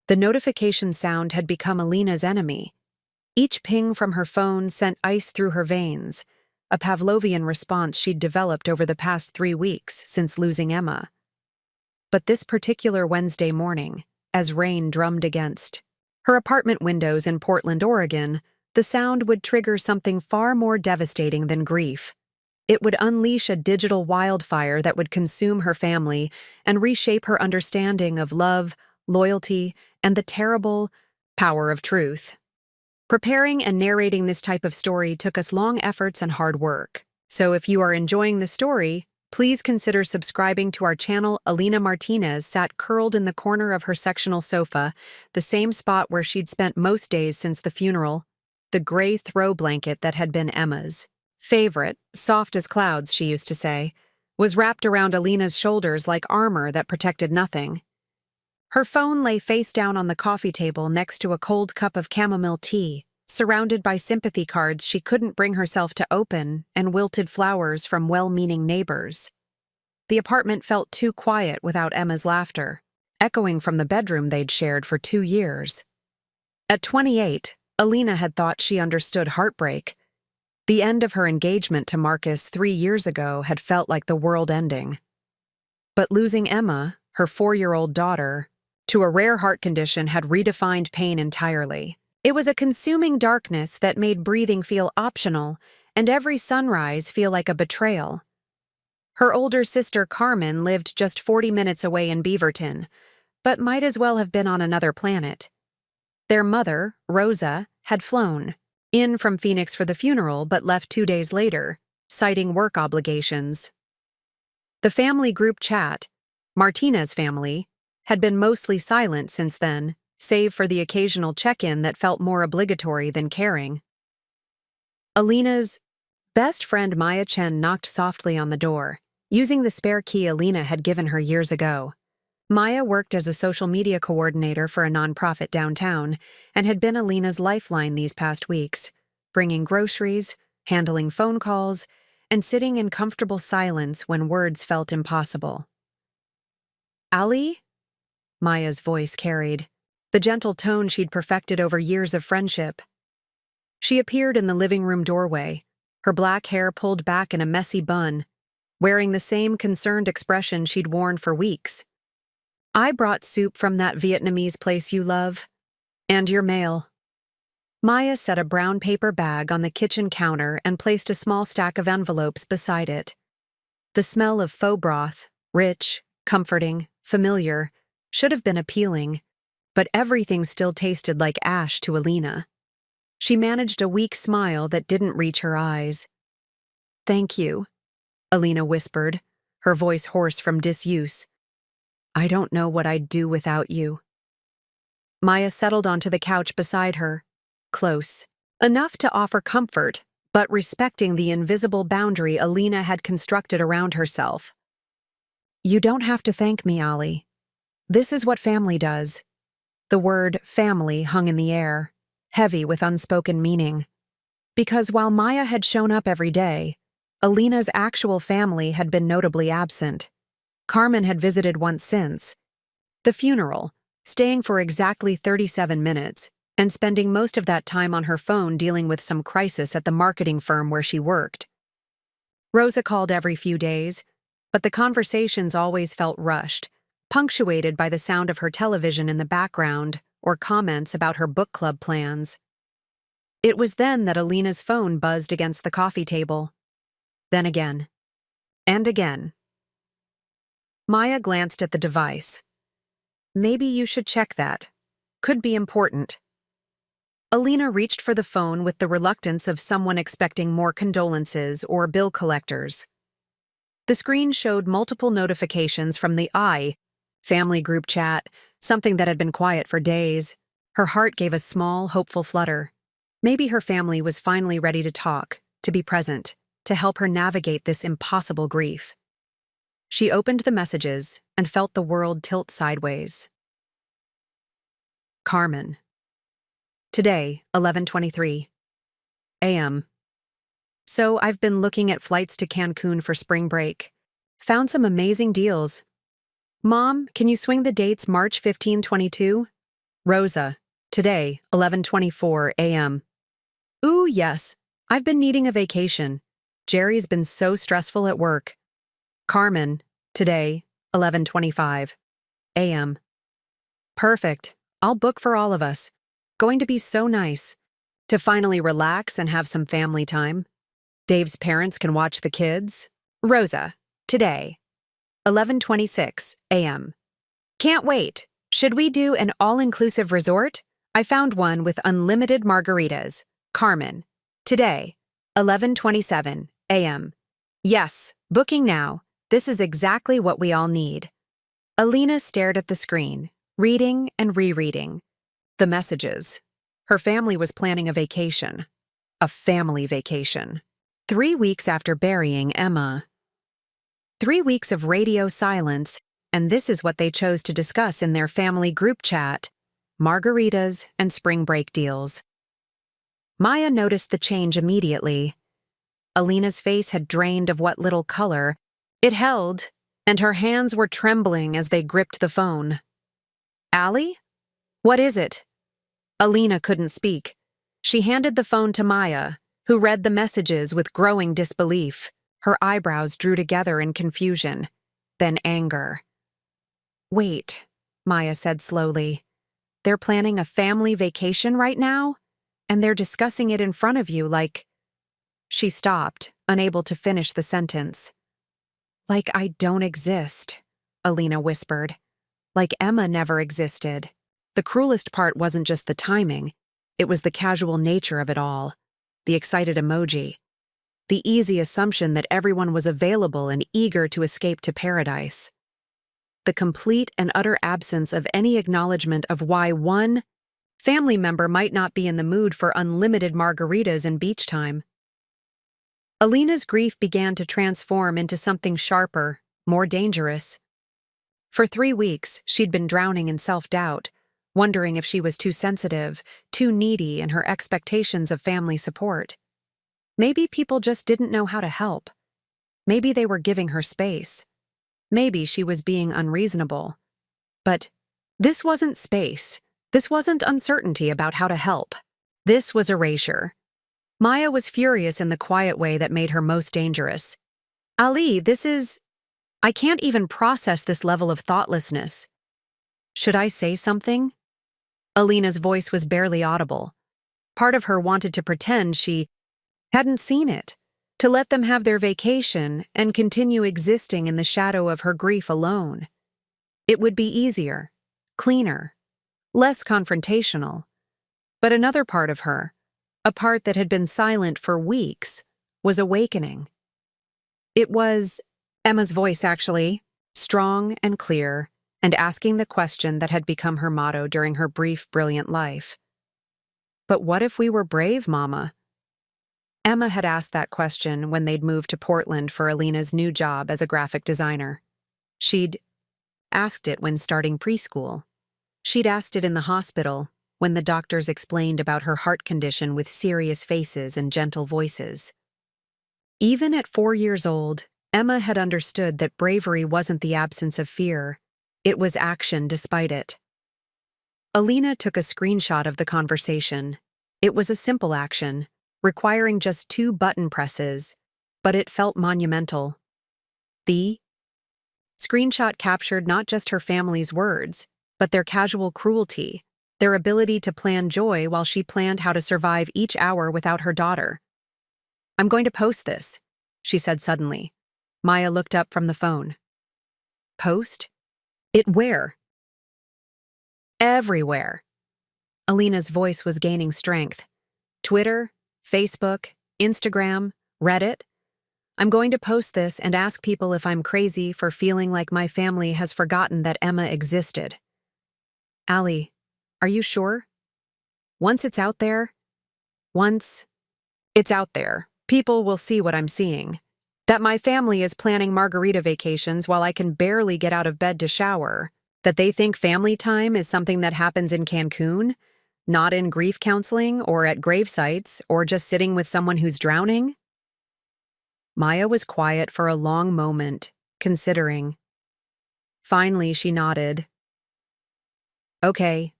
The notification sound had become Alina's enemy. Each ping from her phone sent ice through her veins, a Pavlovian response she'd developed over the past 3 weeks since losing Emma. But this particular Wednesday morning, as rain drummed against her apartment windows in Portland, Oregon, the sound would trigger something far more devastating than grief. It would unleash a digital wildfire that would consume her family and reshape her understanding of love, loyalty, and the terrible power of truth. Preparing and narrating this type of story took us long efforts and hard work. So if you are enjoying the story, please consider subscribing to our channel. Alina Martinez sat curled in the corner of her sectional sofa, the same spot where she'd spent most days since the funeral, the gray throw blanket that had been Emma's favorite, soft as clouds, she used to say, was wrapped around Alina's shoulders like armor that protected nothing. Her phone lay face down on the coffee table next to a cold cup of chamomile tea, surrounded by sympathy cards she couldn't bring herself to open and wilted flowers from well-meaning neighbors. The apartment felt too quiet without Emma's laughter, echoing from the bedroom they'd shared for 2 years. At 28, Alina had thought she understood heartbreak. The end of her engagement to Marcus 3 years ago had felt like the world ending. But losing Emma, her 4-year-old daughter, to a rare heart condition had redefined pain entirely. It was a consuming darkness that made breathing feel optional and every sunrise feel like a betrayal. Her older sister Carmen lived just 40 minutes away in Beaverton, but might as well have been on another planet. Their mother, Rosa, had flown in from Phoenix for the funeral but left 2 days later, citing work obligations. The family group chat, Martinez family, had been mostly silent since then, save for the occasional check-in that felt more obligatory than caring. Alina's best friend Maya Chen knocked softly on the door, using the spare key Alina had given her years ago. Maya worked as a social media coordinator for a nonprofit downtown and had been Alina's lifeline these past weeks, bringing groceries, handling phone calls, and sitting in comfortable silence when words felt impossible. "Ali?" Maya's voice carried, the gentle tone she'd perfected over years of friendship. She appeared in the living room doorway, her black hair pulled back in a messy bun, wearing the same concerned expression she'd worn for weeks. "I brought soup from that Vietnamese place you love. And your mail." Maya set a brown paper bag on the kitchen counter and placed a small stack of envelopes beside it. The smell of faux broth, rich, comforting, familiar, should have been appealing, but everything still tasted like ash to Alina. She managed a weak smile that didn't reach her eyes. "Thank you," Alina whispered, her voice hoarse from disuse. "I don't know what I'd do without you." Maya settled onto the couch beside her, close, enough to offer comfort, but respecting the invisible boundary Alina had constructed around herself. "You don't have to thank me, Ali. This is what family does." The word family hung in the air, heavy with unspoken meaning. Because while Maya had shown up every day, Alina's actual family had been notably absent. Carmen had visited once since the funeral, staying for exactly 37 minutes, and spending most of that time on her phone dealing with some crisis at the marketing firm where she worked. Rosa called every few days, but the conversations always felt rushed, punctuated by the sound of her television in the background or comments about her book club plans. It was then that Alina's phone buzzed against the coffee table. Then again. And again. Maya glanced at the device. "Maybe you should check that. Could be important." Alina reached for the phone with the reluctance of someone expecting more condolences or bill collectors. The screen showed multiple notifications from the family group chat, something that had been quiet for days. Her heart gave a small, hopeful flutter. Maybe her family was finally ready to talk, to be present, to help her navigate this impossible grief. She opened the messages and felt the world tilt sideways. Carmen. Today, 11:23 a.m. So I've been looking at flights to Cancun for spring break. Found some amazing deals. Mom, can you swing the dates March 15, 22? Rosa, today, 11:24 a.m. Ooh, yes. I've been needing a vacation. Jerry's been so stressful at work. Carmen, today, 11:25 a.m. Perfect. I'll book for all of us. Going to be so nice. To finally relax and have some family time. Dave's parents can watch the kids. Rosa, today, 11:26 a.m. Can't wait. Should we do an all-inclusive resort? I found one with unlimited margaritas. Carmen, today, 11:27 a.m. Yes, booking now. This is exactly what we all need. Alina stared at the screen, reading and rereading. The messages. Her family was planning a vacation. A family vacation. 3 weeks after burying Emma. 3 weeks of radio silence, and this is what they chose to discuss in their family group chat: margaritas and spring break deals. Maya noticed the change immediately. Alina's face had drained of what little color it held, and her hands were trembling as they gripped the phone. Allie? What is it? Alina couldn't speak. She handed the phone to Maya, who read the messages with growing disbelief. Her eyebrows drew together in confusion, then anger. Wait, Maya said slowly. They're planning a family vacation right now? And they're discussing it in front of you like… She stopped, unable to finish the sentence. Like I don't exist, Alina whispered. Like Emma never existed. The cruelest part wasn't just the timing, it was the casual nature of it all. The excited emoji. The easy assumption that everyone was available and eager to escape to paradise. The complete and utter absence of any acknowledgement of why one family member might not be in the mood for unlimited margaritas and beach time. Alina's grief began to transform into something sharper, more dangerous. For 3 weeks, she'd been drowning in self-doubt, wondering if she was too sensitive, too needy in her expectations of family support. Maybe people just didn't know how to help. Maybe they were giving her space. Maybe she was being unreasonable. But this wasn't space. This wasn't uncertainty about how to help. This was erasure. Maya was furious in the quiet way that made her most dangerous. Ali, I can't even process this level of thoughtlessness. Should I say something? Alina's voice was barely audible. Part of her wanted to pretend she hadn't seen it, to let them have their vacation and continue existing in the shadow of her grief alone. It would be easier, cleaner, less confrontational. But another part of her, a part that had been silent for weeks, was awakening. It was Emma's voice, actually, strong and clear, and asking the question that had become her motto during her brief, brilliant life. But what if we were brave, Mama? Emma had asked that question when they'd moved to Portland for Alina's new job as a graphic designer. She'd asked it when starting preschool. She'd asked it in the hospital, when the doctors explained about her heart condition with serious faces and gentle voices. Even at 4 years old, Emma had understood that bravery wasn't the absence of fear, it was action despite it. Alina took a screenshot of the conversation. It was a simple action, requiring just 2 button presses, but it felt monumental. The screenshot captured not just her family's words, but their casual cruelty, their ability to plan joy while she planned how to survive each hour without her daughter. I'm going to post this, she said suddenly. Maya looked up from the phone. Post? It where? Everywhere. Alina's voice was gaining strength. Twitter, Facebook, Instagram, Reddit. I'm going to post this and ask people if I'm crazy for feeling like my family has forgotten that Emma existed. Allie, are you sure? Once it's out there, people will see what I'm seeing. That my family is planning margarita vacations while I can barely get out of bed to shower. That they think family time is something that happens in Cancun, not in grief counseling or at grave sites or just sitting with someone who's drowning. Maya was quiet for a long moment, considering. Finally, she nodded. Okay,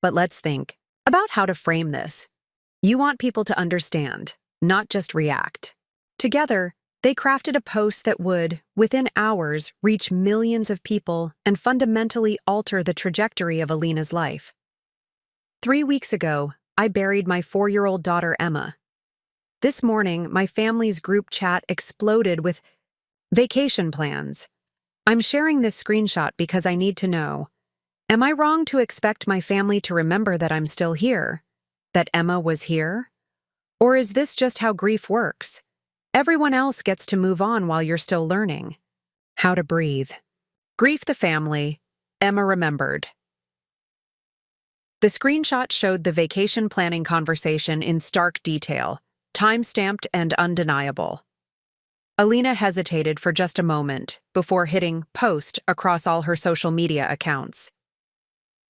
But let's think about how to frame this. You want people to understand, not just react. Together, they crafted a post that would, within hours, reach millions of people and fundamentally alter the trajectory of Alina's life. 3 weeks ago, I buried my 4-year-old daughter, Emma. This morning, my family's group chat exploded with vacation plans. I'm sharing this screenshot because I need to know, am I wrong to expect my family to remember that I'm still here? That Emma was here? Or is this just how grief works? Everyone else gets to move on while you're still learning. How to breathe. Grief the family. Emma remembered. The screenshot showed the vacation planning conversation in stark detail, time-stamped and undeniable. Alina hesitated for just a moment before hitting post across all her social media accounts.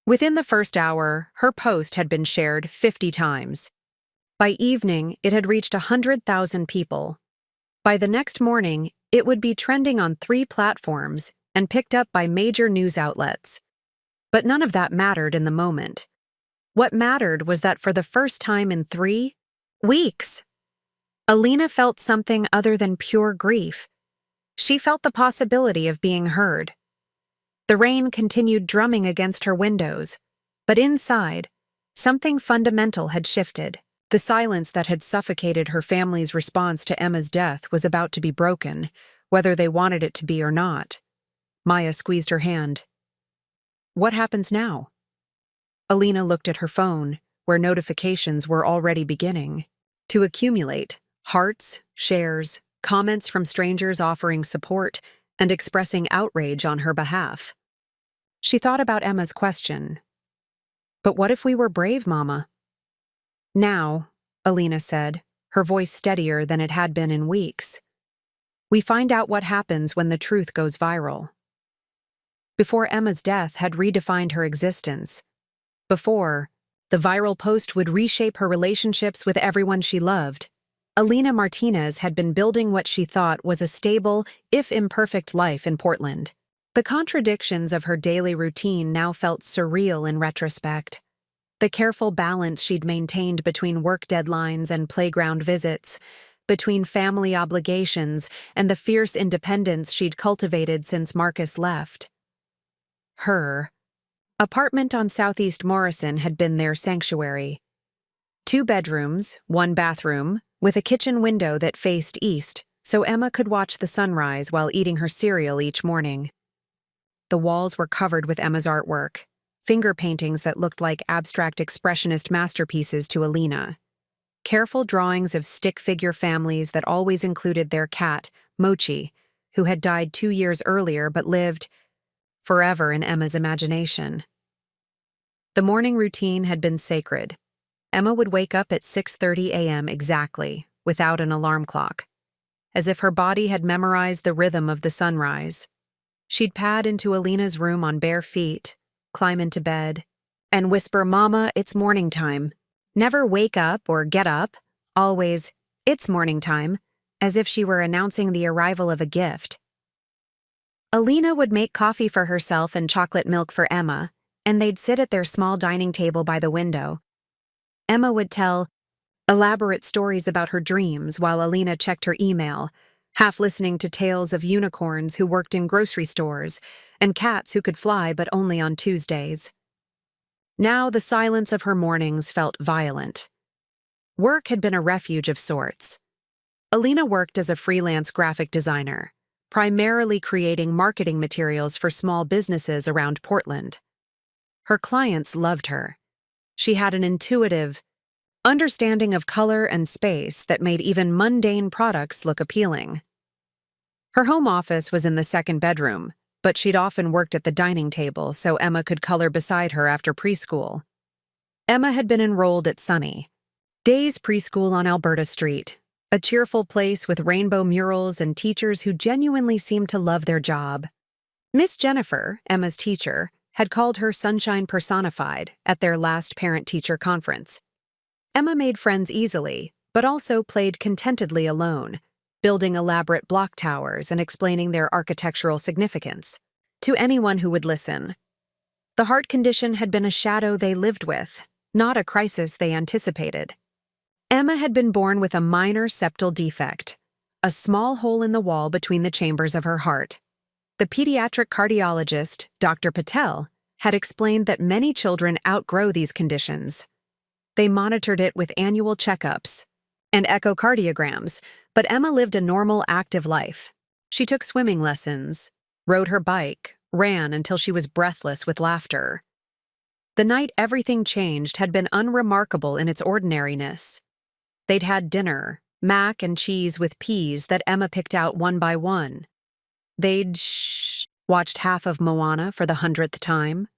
Within the first hour, her post had been shared 50 times. By evening, it had reached 100,000 people. By the next morning, it would be trending on 3 platforms and picked up by major news outlets. But none of that mattered in the moment. What mattered was that for the first time in 3 weeks, Alina felt something other than pure grief. She felt the possibility of being heard. The rain continued drumming against her windows, but inside, something fundamental had shifted. The silence that had suffocated her family's response to Emma's death was about to be broken, whether they wanted it to be or not. Maya squeezed her hand. What happens now? Alina looked at her phone, where notifications were already beginning to accumulate. Hearts, shares, comments from strangers offering support and expressing outrage on her behalf. She thought about Emma's question. But what if we were brave, Mama? Now, Alina said, her voice steadier than it had been in weeks. We find out what happens when the truth goes viral. Before Emma's death had redefined her existence. Before, the viral post would reshape her relationships with everyone she loved. Alina Martinez had been building what she thought was a stable, if imperfect, life in Portland. The contradictions of her daily routine now felt surreal in retrospect. The careful balance she'd maintained between work deadlines and playground visits, between family obligations and the fierce independence she'd cultivated since Marcus left. Her apartment on Southeast Morrison had been their sanctuary. 2 bedrooms, 1 bathroom, with a kitchen window that faced east, so Emma could watch the sunrise while eating her cereal each morning. The walls were covered with Emma's artwork, finger paintings that looked like abstract expressionist masterpieces to Alina. Careful drawings of stick figure families that always included their cat, Mochi, who had died 2 years earlier but lived forever in Emma's imagination. The morning routine had been sacred. Emma would wake up at 6:30 a.m. exactly, without an alarm clock. As if her body had memorized the rhythm of the sunrise. She'd pad into Alina's room on bare feet, climb into bed, and whisper, "Mama, it's morning time." Never "wake up" or "get up," always, "it's morning time," as if she were announcing the arrival of a gift. Alina would make coffee for herself and chocolate milk for Emma, and they'd sit at their small dining table by the window. Emma would tell elaborate stories about her dreams while Alina checked her email, half listening to tales of unicorns who worked in grocery stores and cats who could fly but only on Tuesdays. Now the silence of her mornings felt violent. Work had been a refuge of sorts. Alina worked as a freelance graphic designer, primarily creating marketing materials for small businesses around Portland. Her clients loved her. She had an intuitive understanding of color and space that made even mundane products look appealing. Her home office was in the 2nd bedroom, but she'd often worked at the dining table so Emma could color beside her after preschool. Emma had been enrolled at Sunny Days Preschool on Alberta Street, a cheerful place with rainbow murals and teachers who genuinely seemed to love their job. Miss Jennifer, Emma's teacher, had called her sunshine personified at their last parent-teacher conference. Emma made friends easily, but also played contentedly alone, building elaborate block towers and explaining their architectural significance to anyone who would listen. The heart condition had been a shadow they lived with, not a crisis they anticipated. Emma had been born with a minor septal defect, a small hole in the wall between the chambers of her heart. The pediatric cardiologist, Dr. Patel, had explained that many children outgrow these conditions. They monitored it with annual checkups and echocardiograms, but Emma lived a normal, active life. She took swimming lessons, rode her bike, ran until she was breathless with laughter. The night everything changed had been unremarkable in its ordinariness. They'd had dinner, mac and cheese with peas that Emma picked out one by one. They'd watched half of Moana for the 100th time.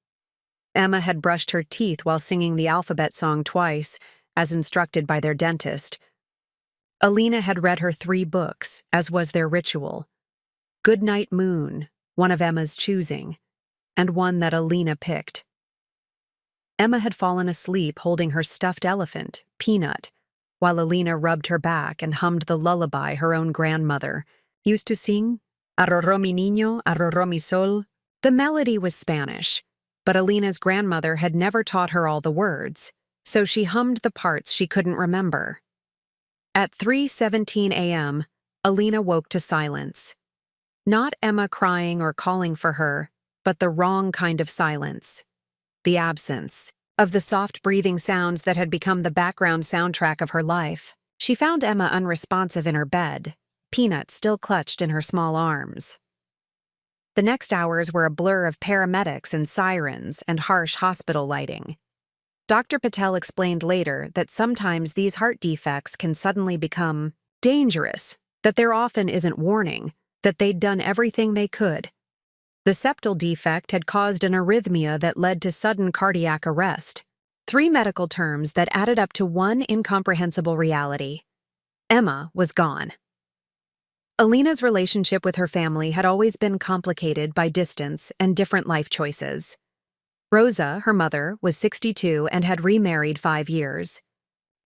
Emma had brushed her teeth while singing the alphabet song twice, as instructed by their dentist. Alina had read her 3 books, as was their ritual. Goodnight Moon, one of Emma's choosing, and one that Alina picked. Emma had fallen asleep holding her stuffed elephant, Peanut, while Alina rubbed her back and hummed the lullaby her own grandmother used to sing, Arroró mi niño, arroró mi sol. The melody was Spanish, but Alina's grandmother had never taught her all the words, so she hummed the parts she couldn't remember. At 3:17 a.m., Alina woke to silence. Not Emma crying or calling for her, but the wrong kind of silence. The absence of the soft breathing sounds that had become the background soundtrack of her life. She found Emma unresponsive in her bed, Peanut still clutched in her small arms. The next hours were a blur of paramedics and sirens and harsh hospital lighting. Dr. Patel explained later that sometimes these heart defects can suddenly become dangerous, that there often isn't warning, that they'd done everything they could. The septal defect had caused an arrhythmia that led to sudden cardiac arrest. 3 medical terms that added up to one incomprehensible reality. Emma was gone. Alina's relationship with her family had always been complicated by distance and different life choices. Rosa, her mother, was 62 and had remarried 5 years.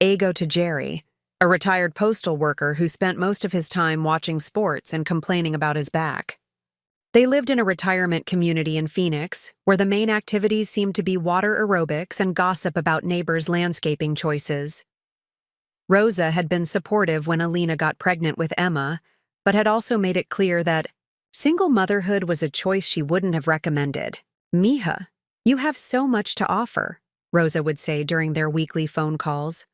Ego to Jerry, a retired postal worker who spent most of his time watching sports and complaining about his back. They lived in a retirement community in Phoenix, where the main activities seemed to be water aerobics and gossip about neighbors' landscaping choices. Rosa had been supportive when Alina got pregnant with Emma, but had also made it clear that single motherhood was a choice she wouldn't have recommended. Mija, you have so much to offer, Rosa would say during their weekly phone calls.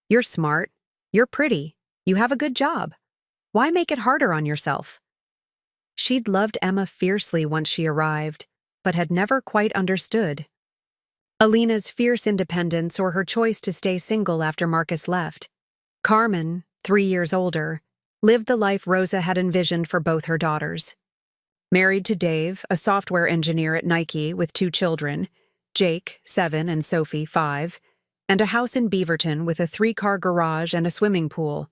You're smart, you're pretty, you have a good job. Why make it harder on yourself? She'd loved Emma fiercely once she arrived, but had never quite understood Alina's fierce independence or her choice to stay single after Marcus left. Carmen, 3 years older, lived the life Rosa had envisioned for both her daughters. Married to Dave, a software engineer at Nike with 2 children, Jake, 7, and Sophie, 5, and a house in Beaverton with a 3-car garage and a swimming pool.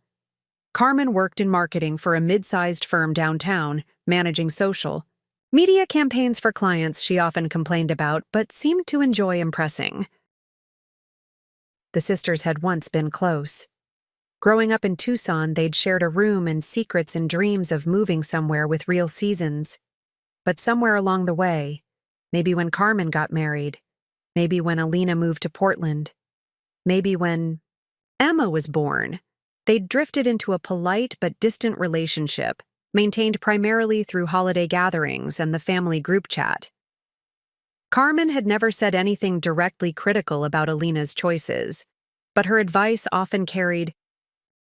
Carmen worked in marketing for a mid-sized firm downtown, managing social media campaigns for clients she often complained about but seemed to enjoy impressing. The sisters had once been close. Growing up in Tucson, they'd shared a room and secrets and dreams of moving somewhere with real seasons. But somewhere along the way, maybe when Carmen got married, maybe when Alina moved to Portland, maybe when Emma was born, they'd drifted into a polite but distant relationship, maintained primarily through holiday gatherings and the family group chat. Carmen had never said anything directly critical about Alina's choices, but her advice often carried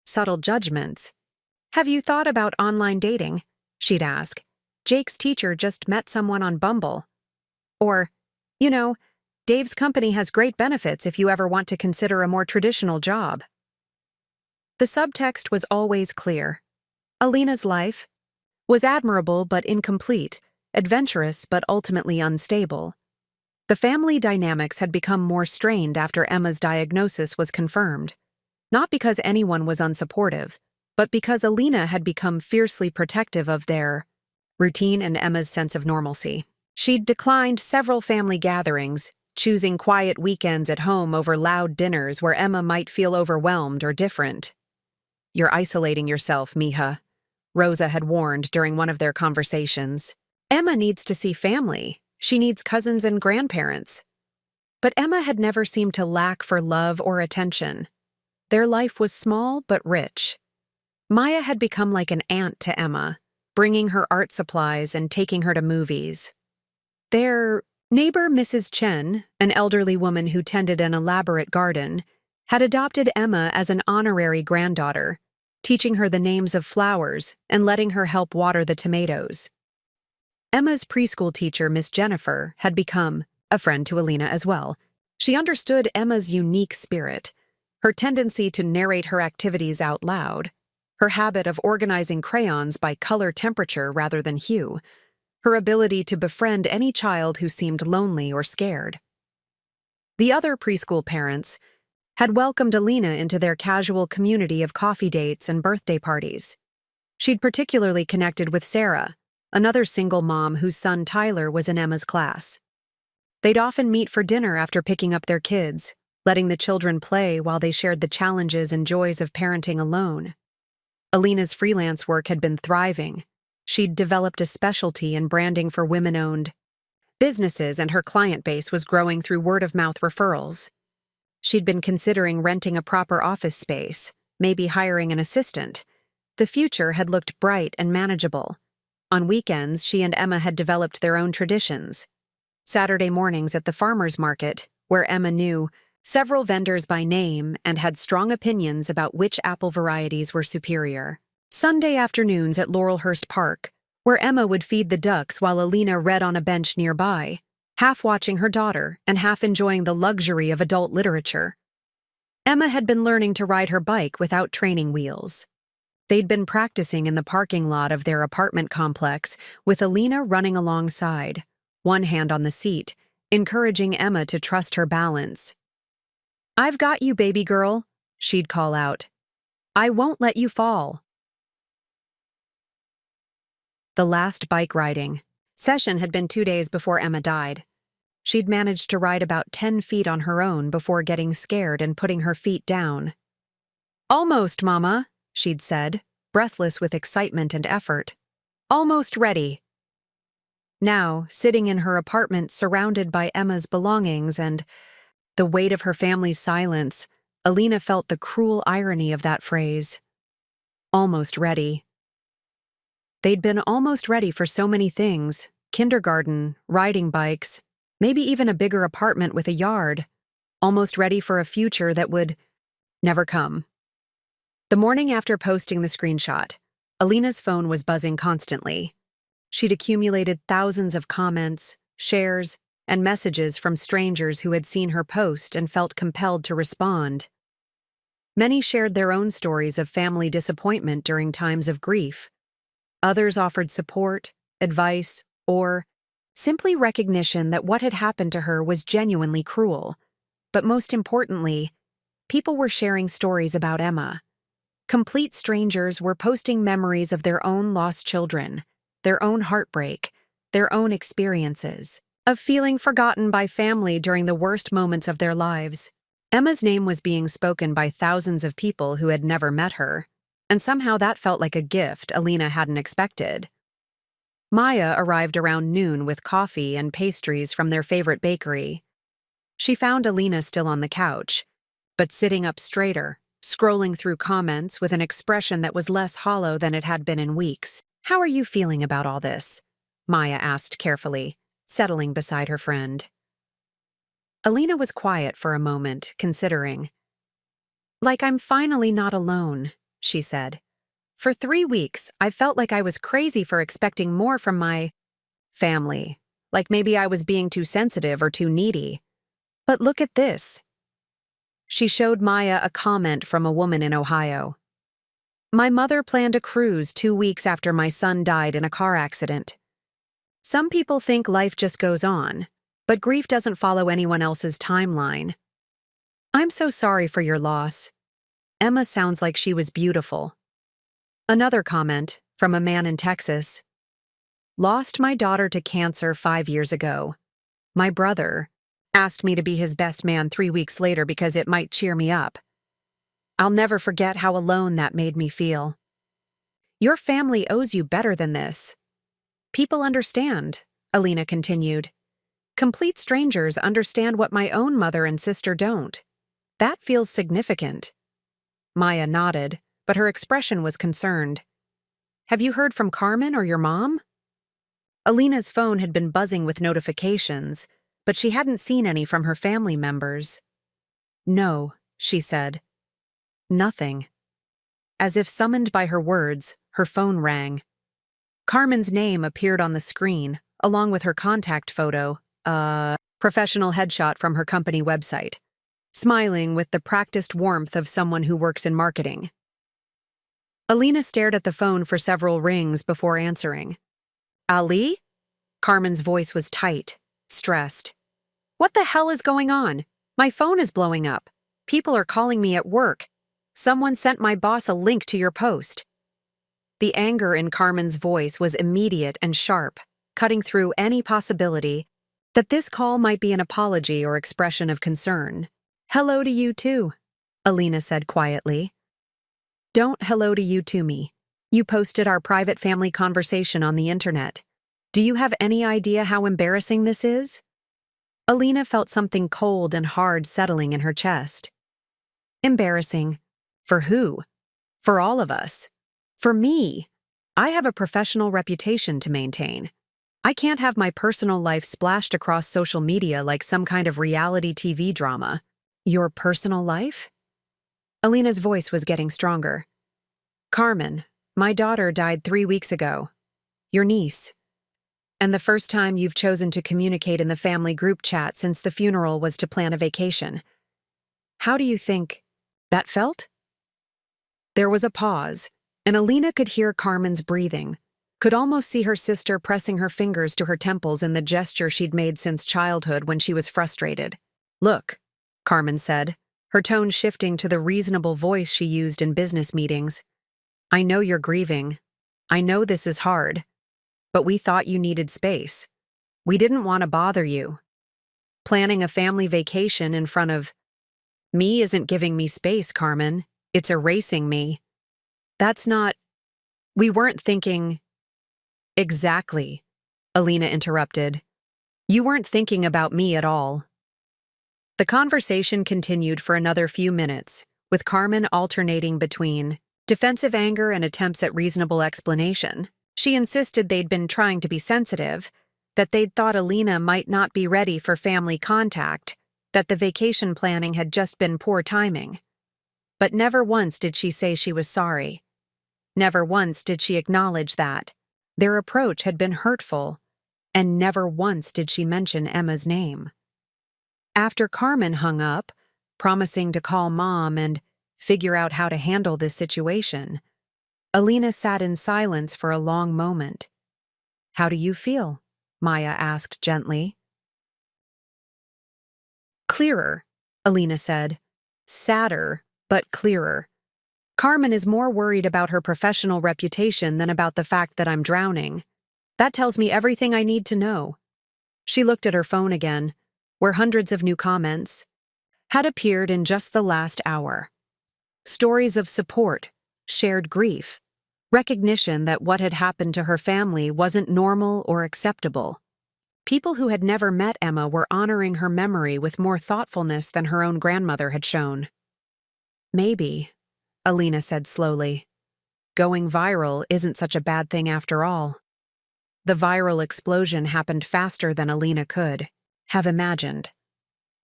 subtle judgments. Have you thought about online dating? She'd ask. Jake's teacher just met someone on Bumble. Or, Dave's company has great benefits if you ever want to consider a more traditional job. The subtext was always clear. Alina's life was admirable but incomplete, adventurous but ultimately unstable. The family dynamics had become more strained after Emma's diagnosis was confirmed. Not because anyone was unsupportive, but because Alina had become fiercely protective of their routine and Emma's sense of normalcy. She'd declined several family gatherings, choosing quiet weekends at home over loud dinners where Emma might feel overwhelmed or different. You're isolating yourself, Mija, Rosa had warned during one of their conversations. Emma needs to see family, She needs cousins and grandparents. But Emma had never seemed to lack for love or attention. Their life was small but rich. Maya had become like an aunt to Emma, bringing her art supplies and taking her to movies. Their neighbor, Mrs. Chen, an elderly woman who tended an elaborate garden, had adopted Emma as an honorary granddaughter, teaching her the names of flowers and letting her help water the tomatoes. Emma's preschool teacher, Miss Jennifer, had become a friend to Alina as well. She understood Emma's unique spirit, her tendency to narrate her activities out loud, her habit of organizing crayons by color temperature rather than hue, her ability to befriend any child who seemed lonely or scared. The other preschool parents had welcomed Alina into their casual community of coffee dates and birthday parties. She'd particularly connected with Sarah, another single mom whose son Tyler was in Emma's class. They'd often meet for dinner after picking up their kids, letting the children play while they shared the challenges and joys of parenting alone. Alina's freelance work had been thriving. She'd developed a specialty in branding for women-owned businesses, and her client base was growing through word-of-mouth referrals. She'd been considering renting a proper office space, maybe hiring an assistant. The future had looked bright and manageable. On weekends, she and Emma had developed their own traditions. Saturday mornings at the farmer's market, where Emma knew several vendors by name and had strong opinions about which apple varieties were superior. Sunday afternoons at Laurelhurst Park, where Emma would feed the ducks while Alina read on a bench nearby, half watching her daughter and half enjoying the luxury of adult literature. Emma had been learning to ride her bike without training wheels. They'd been practicing in the parking lot of their apartment complex, with Alina running alongside, one hand on the seat, encouraging Emma to trust her balance. "I've got you, baby girl," she'd call out. "I won't let you fall." The last bike riding session had been 2 days before Emma died. She'd managed to ride about 10 feet on her own before getting scared and putting her feet down. "Almost, Mama," she'd said, breathless with excitement and effort. "Almost ready." Now, sitting in her apartment surrounded by Emma's belongings and the weight of her family's silence, Alina felt the cruel irony of that phrase. Almost ready. They'd been almost ready for so many things: kindergarten, riding bikes, maybe even a bigger apartment with a yard, almost ready for a future that would never come. The morning after posting the screenshot, Alina's phone was buzzing constantly. She'd accumulated thousands of comments, shares, and messages from strangers who had seen her post and felt compelled to respond. Many shared their own stories of family disappointment during times of grief. Others offered support, advice, or simply recognition that what had happened to her was genuinely cruel. But most importantly, people were sharing stories about Emma. Complete strangers were posting memories of their own lost children, their own heartbreak, their own experiences, of feeling forgotten by family during the worst moments of their lives. Emma's name was being spoken by thousands of people who had never met her, and somehow that felt like a gift Alina hadn't expected. Maya arrived around noon with coffee and pastries from their favorite bakery. She found Alina still on the couch, but sitting up straighter, scrolling through comments with an expression that was less hollow than it had been in weeks. "How are you feeling about all this?" Maya asked carefully, settling beside her friend. Alina was quiet for a moment, considering. "Like I'm finally not alone," she said. "For 3 weeks, I felt like I was crazy for expecting more from my family, like maybe I was being too sensitive or too needy. But look at this." She showed Maya a comment from a woman in Ohio. "My mother planned a cruise 2 weeks after my son died in a car accident. Some people think life just goes on, but grief doesn't follow anyone else's timeline. I'm so sorry for your loss. Emma sounds like she was beautiful." Another comment, from a man in Texas. "Lost my daughter to cancer 5 years ago. My brother asked me to be his best man 3 weeks later because it might cheer me up. I'll never forget how alone that made me feel. Your family owes you better than this." "People understand," Alina continued. Complete strangers understand what my own mother and sister don't. That feels significant. Maya nodded, but her expression was concerned. Have you heard from Carmen or your mom? Alina's phone had been buzzing with notifications, but she hadn't seen any from her family members. No, she said. Nothing. As if summoned by her words, her phone rang. Carmen's name appeared on the screen, along with her contact photo, a professional headshot from her company website, smiling with the practiced warmth of someone who works in marketing. Alina stared at the phone for several rings before answering. Ali? Carmen's voice was tight, stressed. What the hell is going on? My phone is blowing up. People are calling me at work. Someone sent my boss a link to your post. The anger in Carmen's voice was immediate and sharp, cutting through any possibility that this call might be an apology or expression of concern. Hello to you too, Alina said quietly. Don't hello to you to me. You posted our private family conversation on the internet. Do you have any idea how embarrassing this is? Alina felt something cold and hard settling in her chest. Embarrassing. For who? For all of us. For me. I have a professional reputation to maintain. I can't have my personal life splashed across social media like some kind of reality TV drama. Your personal life? Alina's voice was getting stronger. Carmen, my daughter died 3 weeks ago. Your niece. And the first time you've chosen to communicate in the family group chat since the funeral was to plan a vacation. How do you think that felt? There was a pause, and Alina could hear Carmen's breathing, could almost see her sister pressing her fingers to her temples in the gesture she'd made since childhood when she was frustrated. Look, Carmen said, her tone shifting to the reasonable voice she used in business meetings. I know you're grieving. I know this is hard. But we thought you needed space. We didn't want to bother you. Planning a family vacation in front of me isn't giving me space, Carmen. It's erasing me. That's not... We weren't thinking... Exactly, Alina interrupted. You weren't thinking about me at all. The conversation continued for another few minutes, with Carmen alternating between defensive anger and attempts at reasonable explanation. She insisted they'd been trying to be sensitive, that they'd thought Alina might not be ready for family contact, that the vacation planning had just been poor timing. But never once did she say she was sorry. Never once did she acknowledge that their approach had been hurtful, and never once did she mention Emma's name. After Carmen hung up, promising to call Mom and figure out how to handle this situation, Alina sat in silence for a long moment. How do you feel? Maya asked gently. Clearer, Alina said. Sadder, but clearer. Carmen is more worried about her professional reputation than about the fact that I'm drowning. That tells me everything I need to know. She looked at her phone again, where hundreds of new comments had appeared in just the last hour. Stories of support, shared grief, recognition that what had happened to her family wasn't normal or acceptable. People who had never met Emma were honoring her memory with more thoughtfulness than her own grandmother had shown. Maybe, Alina said slowly, going viral isn't such a bad thing after all. The viral explosion happened faster than Alina could have imagined.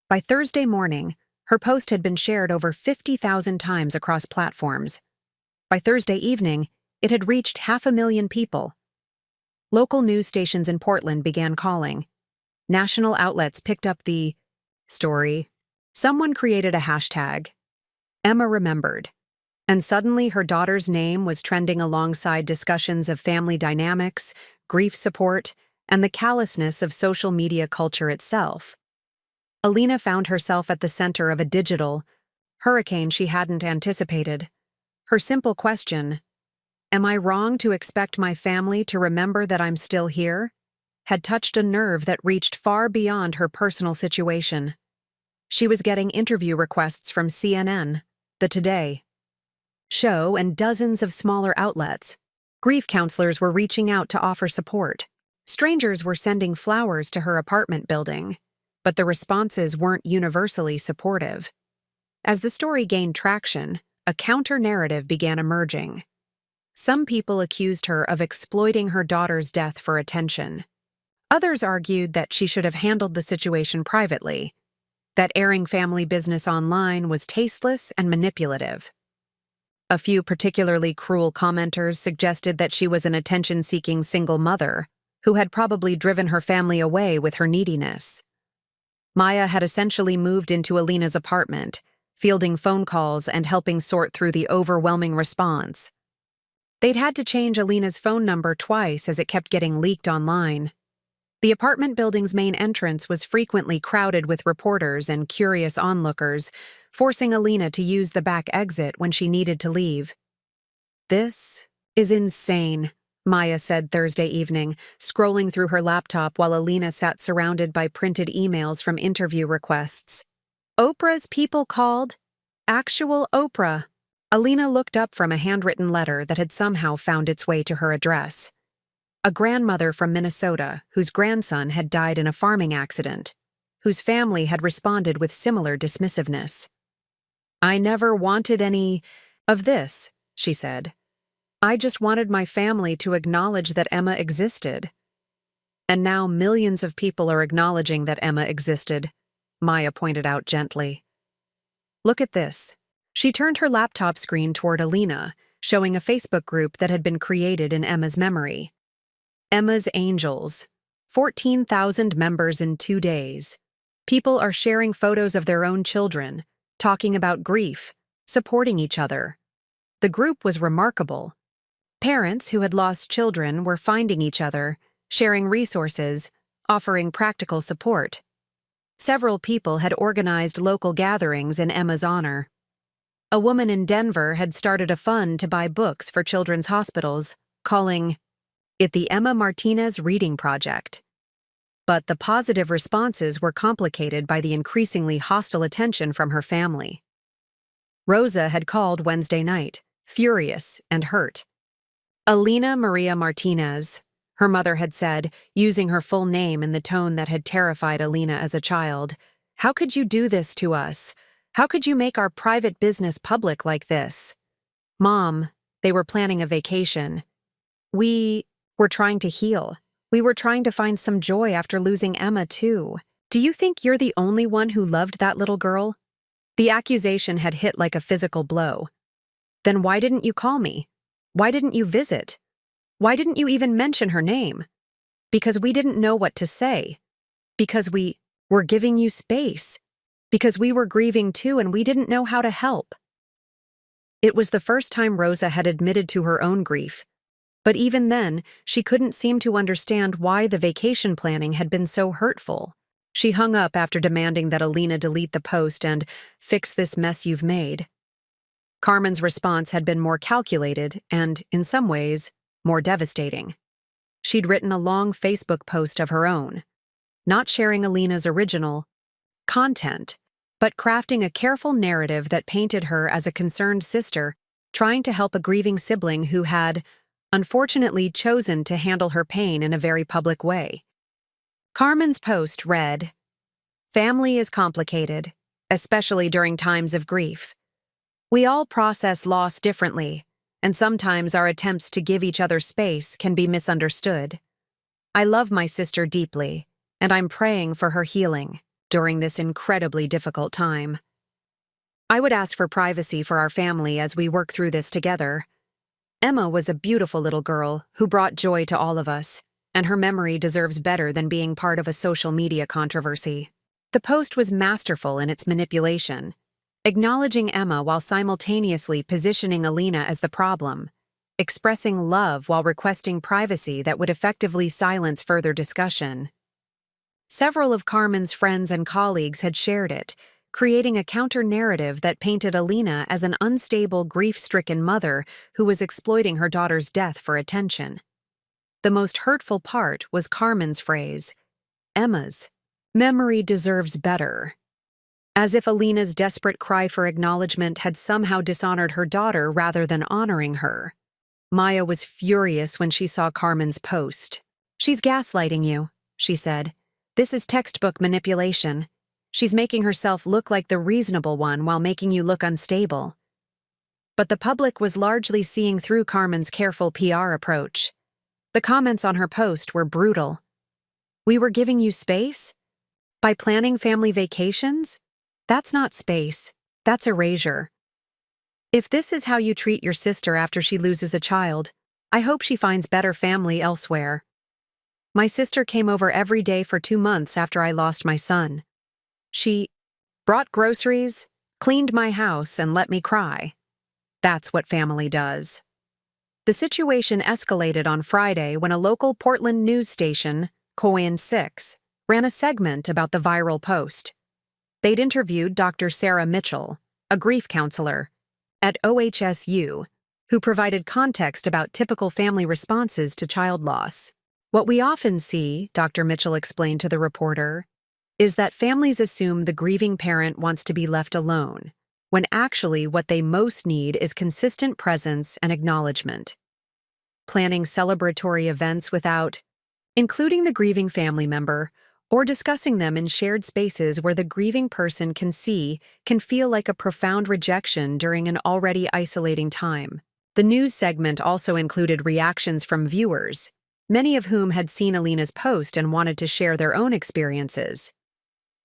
By Thursday morning, her post had been shared over 50,000 times across platforms. By Thursday evening, it had reached 500,000 people. Local news stations in Portland began calling. National outlets picked up the story. Someone created a hashtag, Emma Remembered, and suddenly her daughter's name was trending alongside discussions of family dynamics, grief support, and the callousness of social media culture itself. Alina found herself at the center of a digital hurricane she hadn't anticipated. Her simple question, am I wrong to expect my family to remember that I'm still here, had touched a nerve that reached far beyond her personal situation. She was getting interview requests from CNN, The Today Show, and dozens of smaller outlets. Grief counselors were reaching out to offer support. Strangers were sending flowers to her apartment building, but the responses weren't universally supportive. As the story gained traction, a counter-narrative began emerging. Some people accused her of exploiting her daughter's death for attention. Others argued that she should have handled the situation privately, that airing family business online was tasteless and manipulative. A few particularly cruel commenters suggested that she was an attention-seeking single mother who had probably driven her family away with her neediness. Maya had essentially moved into Alina's apartment, fielding phone calls and helping sort through the overwhelming response. They'd had to change Alina's phone number twice as it kept getting leaked online. The apartment building's main entrance was frequently crowded with reporters and curious onlookers, forcing Alina to use the back exit when she needed to leave. "This is insane," Maya said Thursday evening, scrolling through her laptop while Alina sat surrounded by printed emails from interview requests. "Oprah's people called? Actual Oprah." Alina looked up from a handwritten letter that had somehow found its way to her address. A grandmother from Minnesota whose grandson had died in a farming accident, whose family had responded with similar dismissiveness. "I never wanted any of this," she said. "I just wanted my family to acknowledge that Emma existed." "And now millions of people are acknowledging that Emma existed," Maya pointed out gently. "Look at this." She turned her laptop screen toward Alina, showing a Facebook group that had been created in Emma's memory. Emma's Angels. 14,000 members in 2 days. People are sharing photos of their own children, talking about grief, supporting each other. The group was remarkable. Parents who had lost children were finding each other, sharing resources, offering practical support. Several people had organized local gatherings in Emma's honor. A woman in Denver had started a fund to buy books for children's hospitals, calling it the Alina Martinez Reading Project. But the positive responses were complicated by the increasingly hostile attention from her family. Rosa had called Wednesday night, furious and hurt. "Alina Maria Martinez," her mother had said, using her full name in the tone that had terrified Alina as a child. "How could you do this to us? How could you make our private business public like this?" "Mom, they were planning a vacation. We were trying to heal. We were trying to find some joy after losing Emma, too. Do you think you're the only one who loved that little girl?" The accusation had hit like a physical blow. "Then why didn't you call me? Why didn't you visit? Why didn't you even mention her name?" "Because we didn't know what to say. Because we were giving you space. Because we were grieving too and we didn't know how to help." It was the first time Rosa had admitted to her own grief. But even then, she couldn't seem to understand why the vacation planning had been so hurtful. She hung up after demanding that Alina delete the post and fix this mess you've made. Carmen's response had been more calculated and, in some ways, more devastating. She'd written a long Facebook post of her own, not sharing Alina's original content, but crafting a careful narrative that painted her as a concerned sister trying to help a grieving sibling who had, unfortunately, chosen to handle her pain in a very public way. Carmen's post read, "Family is complicated, especially during times of grief. We all process loss differently, and sometimes our attempts to give each other space can be misunderstood. I love my sister deeply, and I'm praying for her healing during this incredibly difficult time. I would ask for privacy for our family as we work through this together. Emma was a beautiful little girl who brought joy to all of us, and her memory deserves better than being part of a social media controversy." The post was masterful in its manipulation, acknowledging Emma while simultaneously positioning Alina as the problem, expressing love while requesting privacy that would effectively silence further discussion. Several of Carmen's friends and colleagues had shared it, creating a counter-narrative that painted Alina as an unstable, grief-stricken mother who was exploiting her daughter's death for attention. The most hurtful part was Carmen's phrase, "Emma's memory deserves better," as if Alina's desperate cry for acknowledgement had somehow dishonored her daughter rather than honoring her. Maya was furious when she saw Carmen's post. "She's gaslighting you," she said. "This is textbook manipulation. She's making herself look like the reasonable one while making you look unstable." But the public was largely seeing through Carmen's careful PR approach. The comments on her post were brutal. "We were giving you space? By planning family vacations? That's not space. That's erasure. If this is how you treat your sister after she loses a child, I hope she finds better family elsewhere. My sister came over every day for 2 months after I lost my son. She brought groceries, cleaned my house, and let me cry. That's what family does." The situation escalated on Friday when a local Portland news station, Coin 6, ran a segment about the viral post. They'd interviewed Dr. Sarah Mitchell, a grief counselor, at OHSU, who provided context about typical family responses to child loss. "What we often see," Dr. Mitchell explained to the reporter, "is that families assume the grieving parent wants to be left alone, when actually what they most need is consistent presence and acknowledgement. Planning celebratory events without including the grieving family member or discussing them in shared spaces where the grieving person can feel like a profound rejection during an already isolating time." The news segment also included reactions from viewers, many of whom had seen Alina's post and wanted to share their own experiences.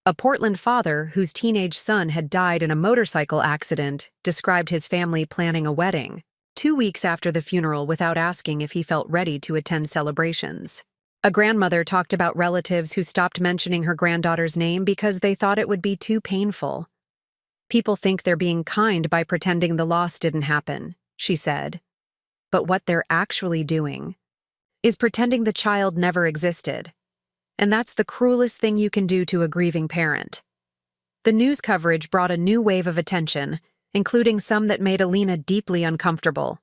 A Portland father whose teenage son had died in a motorcycle accident described his family planning a wedding 2 weeks after the funeral without asking if he felt ready to attend celebrations. A grandmother talked about relatives who stopped mentioning her granddaughter's name because they thought it would be too painful. "People think they're being kind by pretending the loss didn't happen," she said. "But what they're actually doing is pretending the child never existed. And that's the cruelest thing you can do to a grieving parent." The news coverage brought a new wave of attention, including some that made Alina deeply uncomfortable.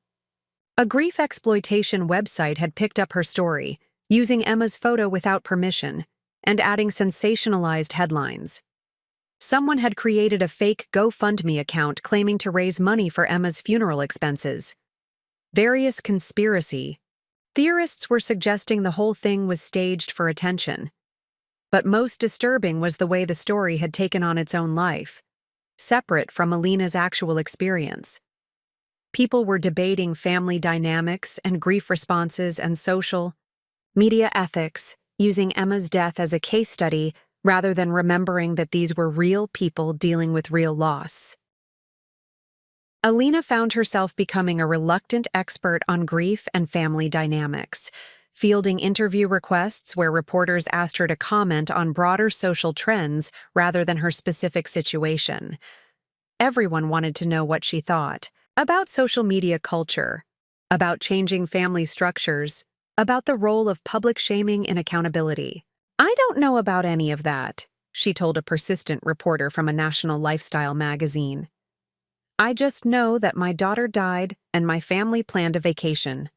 A grief exploitation website had picked up her story, using Emma's photo without permission, and adding sensationalized headlines. Someone had created a fake GoFundMe account claiming to raise money for Emma's funeral expenses. Various conspiracy theorists were suggesting the whole thing was staged for attention. But most disturbing was the way the story had taken on its own life, separate from Alina's actual experience. People were debating family dynamics and grief responses and social media ethics, using Emma's death as a case study rather than remembering that these were real people dealing with real loss. Alina found herself becoming a reluctant expert on grief and family dynamics, fielding interview requests where reporters asked her to comment on broader social trends rather than her specific situation. Everyone wanted to know what she thought about social media culture, about changing family structures, about the role of public shaming and accountability. "I don't know about any of that," she told a persistent reporter from a national lifestyle magazine. "I just know that my daughter died and my family planned a vacation.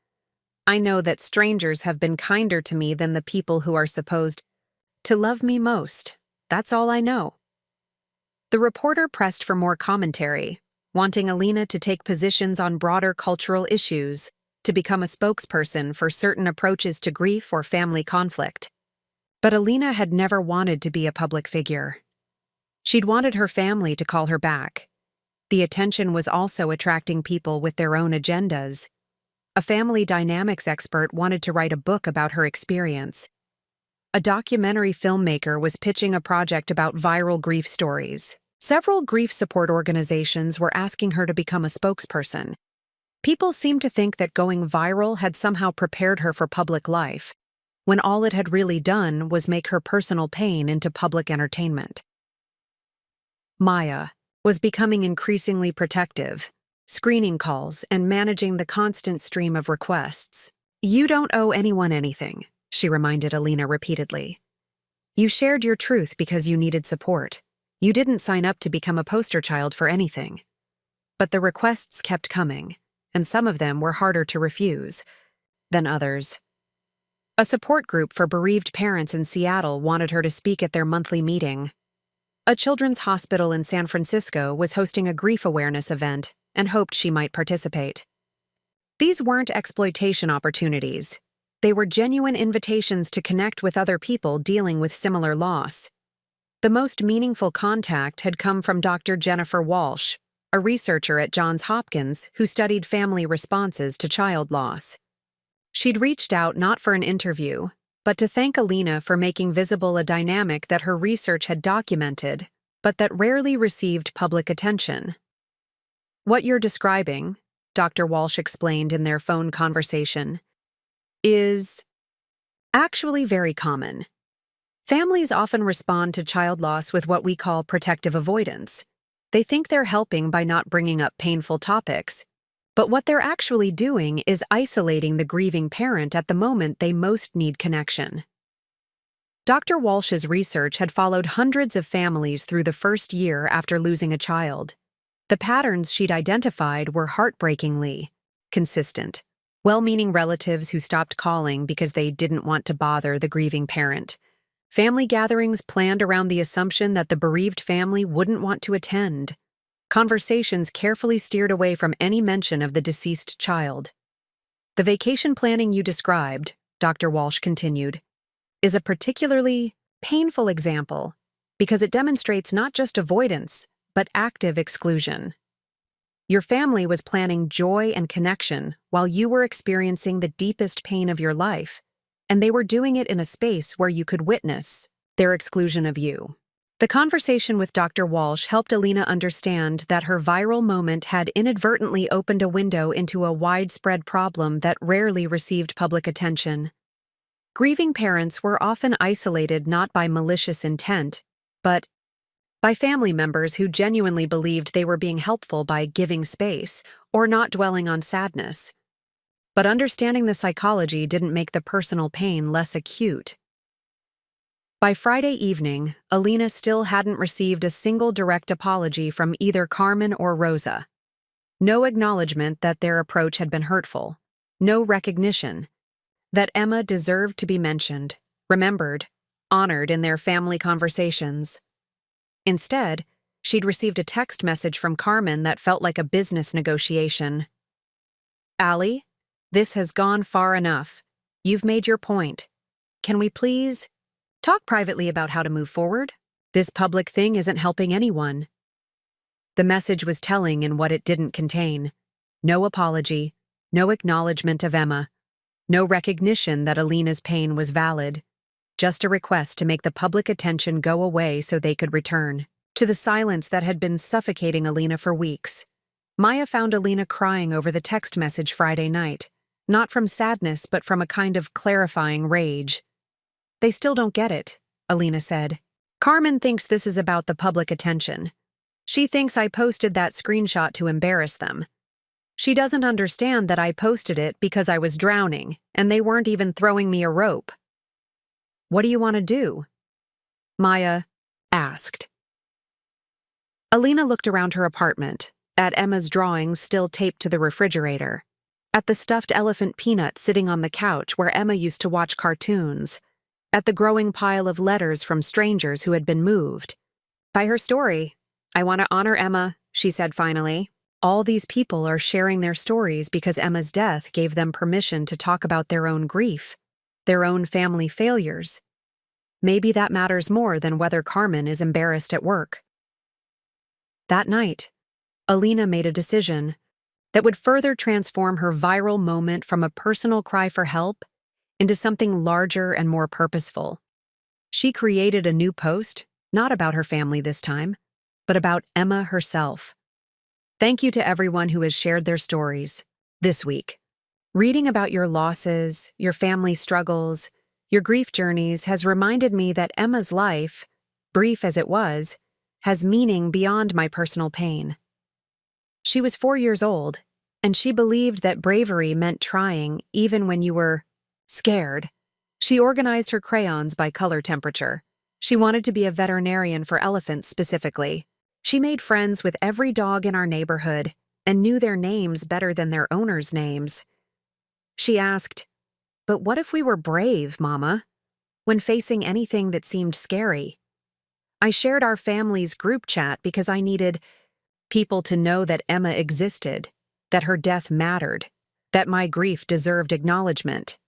I know that strangers have been kinder to me than the people who are supposed to love me most. That's all I know." The reporter pressed for more commentary, wanting Alina to take positions on broader cultural issues, to become a spokesperson for certain approaches to grief or family conflict. But Alina had never wanted to be a public figure. She'd wanted her family to call her back. The attention was also attracting people with their own agendas. A family dynamics expert wanted to write a book about her experience. A documentary filmmaker was pitching a project about viral grief stories. Several grief support organizations were asking her to become a spokesperson. People seemed to think that going viral had somehow prepared her for public life, when all it had really done was make her personal pain into public entertainment. Maya was becoming increasingly protective, screening calls and managing the constant stream of requests. "You don't owe anyone anything," she reminded Alina repeatedly. "You shared your truth because you needed support. You didn't sign up to become a poster child for anything." But the requests kept coming, and some of them were harder to refuse than others. A support group for bereaved parents in Seattle wanted her to speak at their monthly meeting. A children's hospital in San Francisco was hosting a grief awareness event and hoped she might participate. These weren't exploitation opportunities. They were genuine invitations to connect with other people dealing with similar loss. The most meaningful contact had come from Dr. Jennifer Walsh, a researcher at Johns Hopkins who studied family responses to child loss. She'd reached out not for an interview, but to thank Alina for making visible a dynamic that her research had documented, but that rarely received public attention. "What you're describing," Dr. Walsh explained in their phone conversation, "is actually very common. Families often respond to child loss with what we call protective avoidance. They think they're helping by not bringing up painful topics, but what they're actually doing is isolating the grieving parent at the moment they most need connection." Dr. Walsh's research had followed hundreds of families through the first year after losing a child. The patterns she'd identified were heartbreakingly consistent. Well-meaning relatives who stopped calling because they didn't want to bother the grieving parent. Family gatherings planned around the assumption that the bereaved family wouldn't want to attend. Conversations carefully steered away from any mention of the deceased child. "The vacation planning you described," Dr. Walsh continued, "is a particularly painful example because it demonstrates not just avoidance, but active exclusion. Your family was planning joy and connection while you were experiencing the deepest pain of your life, and they were doing it in a space where you could witness their exclusion of you." The conversation with Dr. Walsh helped Alina understand that her viral moment had inadvertently opened a window into a widespread problem that rarely received public attention. Grieving parents were often isolated not by malicious intent, but by family members who genuinely believed they were being helpful by giving space or not dwelling on sadness. But understanding the psychology didn't make the personal pain less acute. By Friday evening, Alina still hadn't received a single direct apology from either Carmen or Rosa. No acknowledgement that their approach had been hurtful. No recognition that Emma deserved to be mentioned, remembered, honored in their family conversations. Instead, she'd received a text message from Carmen that felt like a business negotiation. "Allie, this has gone far enough. You've made your point. Can we please talk privately about how to move forward? This public thing isn't helping anyone." The message was telling in what it didn't contain. No apology, no acknowledgement of Emma, no recognition that Alina's pain was valid. Just a request to make the public attention go away so they could return to the silence that had been suffocating Alina for weeks. Maya found Alina crying over the text message Friday night, not from sadness but from a kind of clarifying rage. "They still don't get it," Alina said. "Carmen thinks this is about the public attention. She thinks I posted that screenshot to embarrass them. She doesn't understand that I posted it because I was drowning, and they weren't even throwing me a rope." "What do you want to do?" Maya asked. Alina looked around her apartment, at Emma's drawings still taped to the refrigerator, at the stuffed elephant Peanut sitting on the couch where Emma used to watch cartoons, at the growing pile of letters from strangers who had been moved. "By her story. I want to honor Emma," she said finally. "All these people are sharing their stories because Emma's death gave them permission to talk about their own grief, their own family failures. Maybe that matters more than whether Carmen is embarrassed at work." That night, Alina made a decision that would further transform her viral moment from a personal cry for help into something larger and more purposeful. She created a new post, not about her family this time, but about Emma herself. "Thank you to everyone who has shared their stories this week. Reading about your losses, your family struggles, your grief journeys has reminded me that Emma's life, brief as it was, has meaning beyond my personal pain. She was 4 years old, and she believed that bravery meant trying even when you were scared. She organized her crayons by color temperature. She wanted to be a veterinarian for elephants specifically. She made friends with every dog in our neighborhood and knew their names better than their owners' names. She asked, 'But what if we were brave, Mama?' when facing anything that seemed scary. I shared our family's group chat because I needed people to know that Emma existed, that her death mattered, that my grief deserved acknowledgement.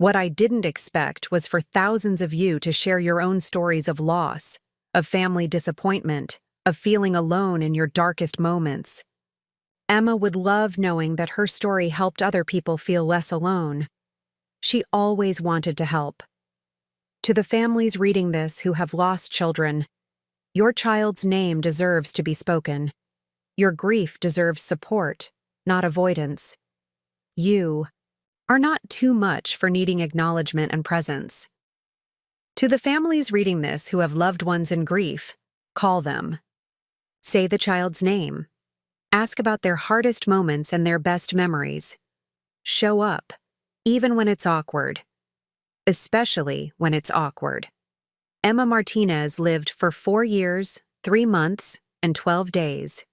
What I didn't expect was for thousands of you to share your own stories of loss, of family disappointment, of feeling alone in your darkest moments. Emma would love knowing that her story helped other people feel less alone. She always wanted to help. To the families reading this who have lost children, your child's name deserves to be spoken. Your grief deserves support, not avoidance. You are not too much for needing acknowledgement and presence. To the families reading this who have loved ones in grief, call them. Say the child's name. Ask about their hardest moments and their best memories. Show up, even when it's awkward. Especially when it's awkward. Emma Martinez lived for 4 years, 3 months, and 12 days.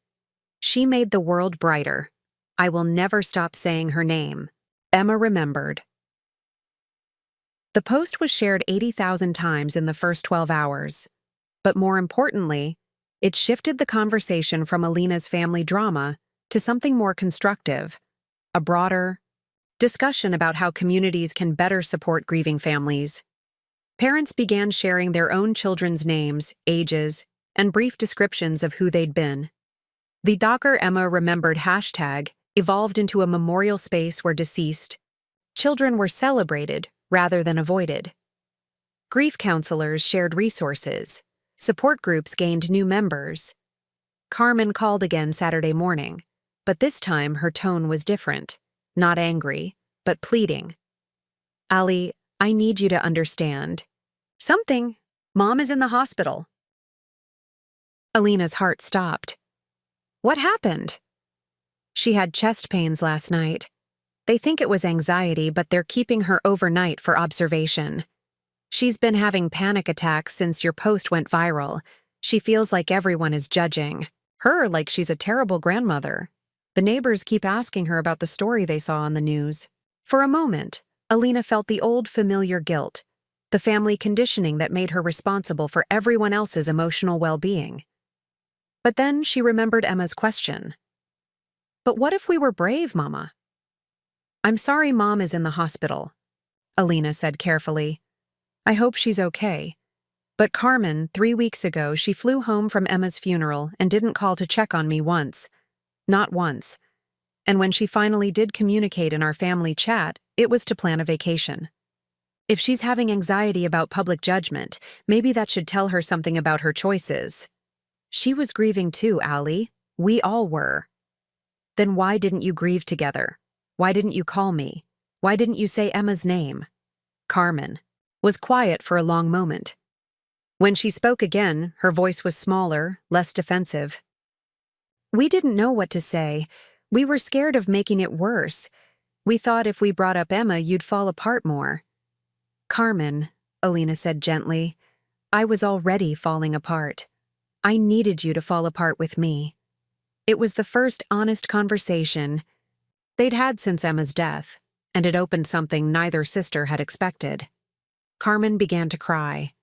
She made the world brighter. I will never stop saying her name. Emma remembered. The post was shared 80,000 times in the first 12 hours. But more importantly, it shifted the conversation from Alina's family drama to something more constructive, a broader discussion about how communities can better support grieving families. Parents began sharing their own children's names, ages, and brief descriptions of who they'd been. The Dr. Emma Remembered hashtag evolved into a memorial space where deceased children were celebrated rather than avoided. Grief counselors shared resources. Support groups gained new members. Carmen called again Saturday morning, but this time her tone was different, not angry, but pleading. Ali, I need you to understand. Something. Mom is in the hospital. Alina's heart stopped. What happened? She had chest pains last night. They think it was anxiety, but they're keeping her overnight for observation. She's been having panic attacks since your post went viral. She feels like everyone is judging her like she's a terrible grandmother. The neighbors keep asking her about the story they saw on the news. For a moment, Alina felt the old familiar guilt, the family conditioning that made her responsible for everyone else's emotional well-being. But then she remembered Emma's question. But what if we were brave, Mama? I'm sorry Mom is in the hospital, Alina said carefully. I hope she's okay. But Carmen, 3 weeks ago, she flew home from Emma's funeral and didn't call to check on me once. Not once. And when she finally did communicate in our family chat, it was to plan a vacation. If she's having anxiety about public judgment, maybe that should tell her something about her choices. She was grieving too, Ali. We all were. Then why didn't you grieve together? Why didn't you call me? Why didn't you say Emma's name? Carmen was quiet for a long moment. When she spoke again, her voice was smaller, less defensive. We didn't know what to say. We were scared of making it worse. We thought if we brought up Emma, you'd fall apart more. Carmen, Alina said gently, I was already falling apart. I needed you to fall apart with me. It was the first honest conversation they'd had since Emma's death, and it opened something neither sister had expected. Carmen began to cry,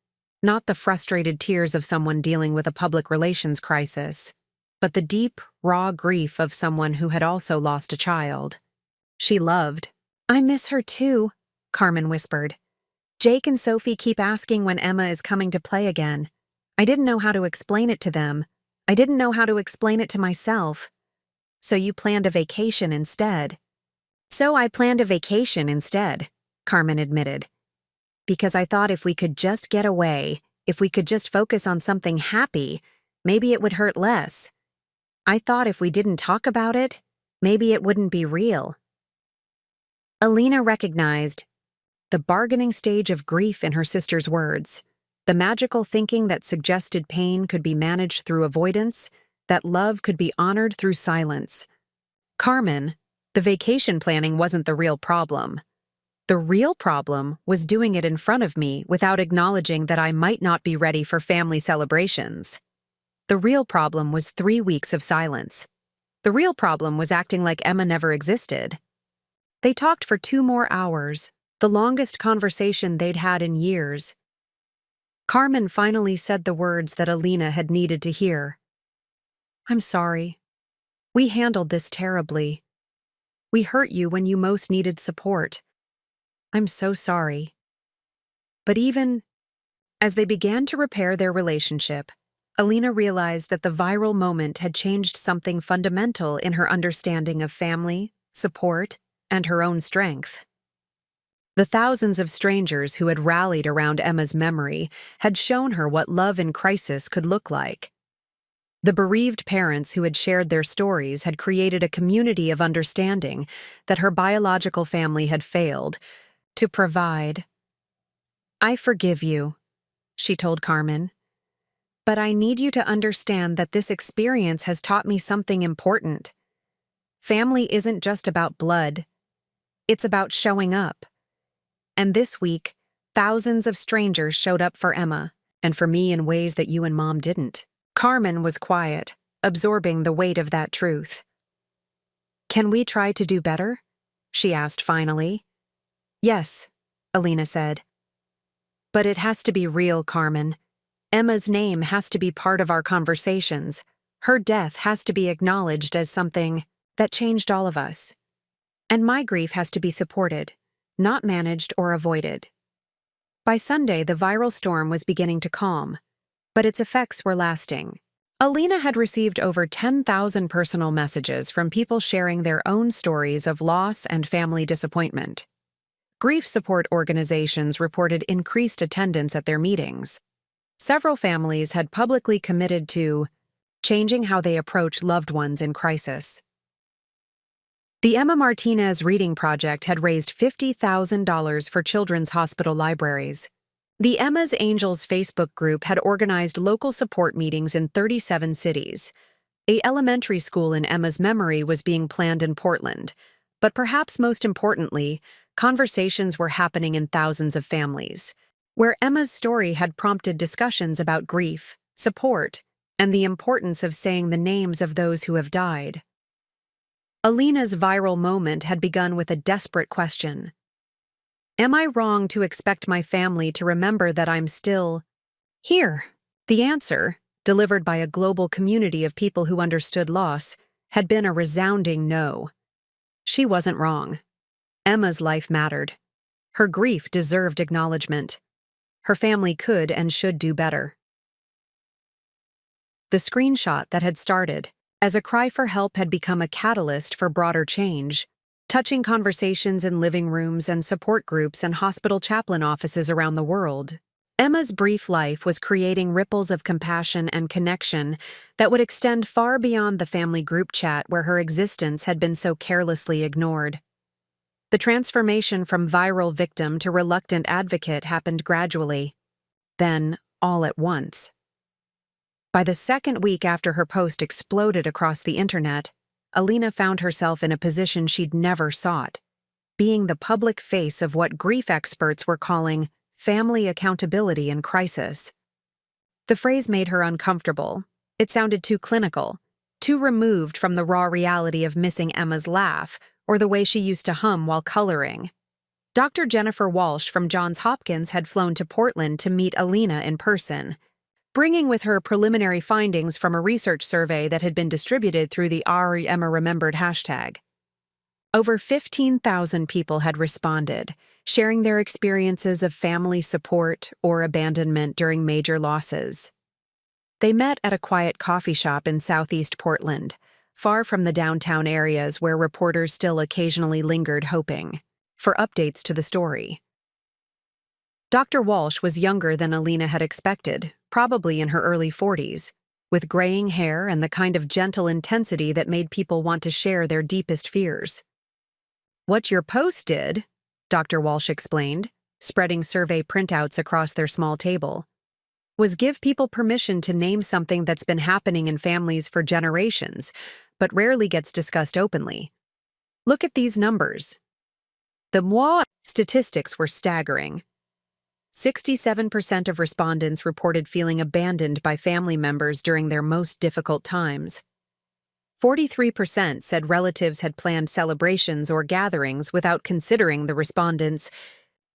not the frustrated tears of someone dealing with a public relations crisis, but the deep, raw grief of someone who had also lost a child. She loved. I miss her too, Carmen whispered. Jake and Sophie keep asking when Emma is coming to play again. I didn't know how to explain it to them. I didn't know how to explain it to myself. So you planned a vacation instead. So I planned a vacation instead, Carmen admitted. Because I thought if we could just get away, if we could just focus on something happy, maybe it would hurt less. I thought if we didn't talk about it, maybe it wouldn't be real. Alina recognized the bargaining stage of grief in her sister's words, the magical thinking that suggested pain could be managed through avoidance, that love could be honored through silence. Carmen, the vacation planning wasn't the real problem. The real problem was doing it in front of me without acknowledging that I might not be ready for family celebrations. The real problem was 3 weeks of silence. The real problem was acting like Emma never existed. They talked for 2 more hours, the longest conversation they'd had in years. Carmen finally said the words that Alina had needed to hear. I'm sorry. We handled this terribly. We hurt you when you most needed support. I'm so sorry. But even as they began to repair their relationship, Alina realized that the viral moment had changed something fundamental in her understanding of family, support, and her own strength. The thousands of strangers who had rallied around Emma's memory had shown her what love in crisis could look like. The bereaved parents who had shared their stories had created a community of understanding that her biological family had failed to provide. "I forgive you," she told Carmen, "but I need you to understand that this experience has taught me something important. Family isn't just about blood. It's about showing up. And this week, thousands of strangers showed up for Emma, and for me in ways that you and Mom didn't." Carmen was quiet, absorbing the weight of that truth. "Can we try to do better?" she asked finally. "Yes," Alina said. "But it has to be real, Carmen. Emma's name has to be part of our conversations. Her death has to be acknowledged as something that changed all of us. And my grief has to be supported, not managed or avoided." By Sunday, the viral storm was beginning to calm, but its effects were lasting. Alina had received over 10,000 personal messages from people sharing their own stories of loss and family disappointment. Grief support organizations reported increased attendance at their meetings. Several families had publicly committed to changing how they approach loved ones in crisis. The Alina Martinez Reading Project had raised $50,000 for children's hospital libraries. The Emma's Angels Facebook group had organized local support meetings in 37 cities. An elementary school in Emma's memory was being planned in Portland, but perhaps most importantly, conversations were happening in thousands of families, where Emma's story had prompted discussions about grief, support, and the importance of saying the names of those who have died. Alina's viral moment had begun with a desperate question. Am I wrong to expect my family to remember that I'm still here? The answer, delivered by a global community of people who understood loss, had been a resounding no. She wasn't wrong. Emma's life mattered. Her grief deserved acknowledgement. Her family could and should do better. The screenshot that had started as a cry for help had become a catalyst for broader change, touching conversations in living rooms and support groups and hospital chaplain offices around the world. Emma's brief life was creating ripples of compassion and connection that would extend far beyond the family group chat where her existence had been so carelessly ignored. The transformation from viral victim to reluctant advocate happened gradually, then all at once. By the second week after her post exploded across the internet, Alina found herself in a position she'd never sought, being the public face of what grief experts were calling family accountability in crisis. The phrase made her uncomfortable. It sounded too clinical, too removed from the raw reality of missing Emma's laugh or the way she used to hum while coloring. Dr. Jennifer Walsh from Johns Hopkins had flown to Portland to meet Alina in person, bringing with her preliminary findings from a research survey that had been distributed through the Emma Remembered hashtag. Over 15,000 people had responded, sharing their experiences of family support or abandonment during major losses. They met at a quiet coffee shop in southeast Portland, far from the downtown areas where reporters still occasionally lingered hoping for updates to the story. Dr. Walsh was younger than Alina had expected, probably in her early 40s, with graying hair and the kind of gentle intensity that made people want to share their deepest fears. "What your post did," Dr. Walsh explained, spreading survey printouts across their small table, "was give people permission to name something that's been happening in families for generations, but rarely gets discussed openly. Look at these numbers." The moi statistics were staggering. 67% of respondents reported feeling abandoned by family members during their most difficult times. 43% said relatives had planned celebrations or gatherings without considering the respondents'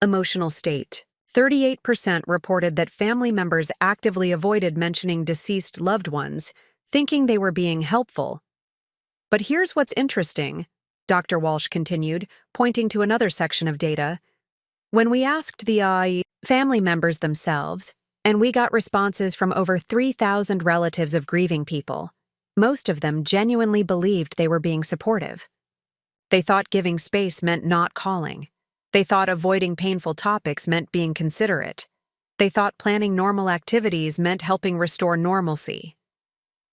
emotional state. 38% reported that family members actively avoided mentioning deceased loved ones, thinking they were being helpful. But here's what's interesting, Dr. Walsh continued, pointing to another section of data. When we asked the family members themselves, and we got responses from over 3,000 relatives of grieving people, most of them genuinely believed they were being supportive. They thought giving space meant not calling. They thought avoiding painful topics meant being considerate. They thought planning normal activities meant helping restore normalcy.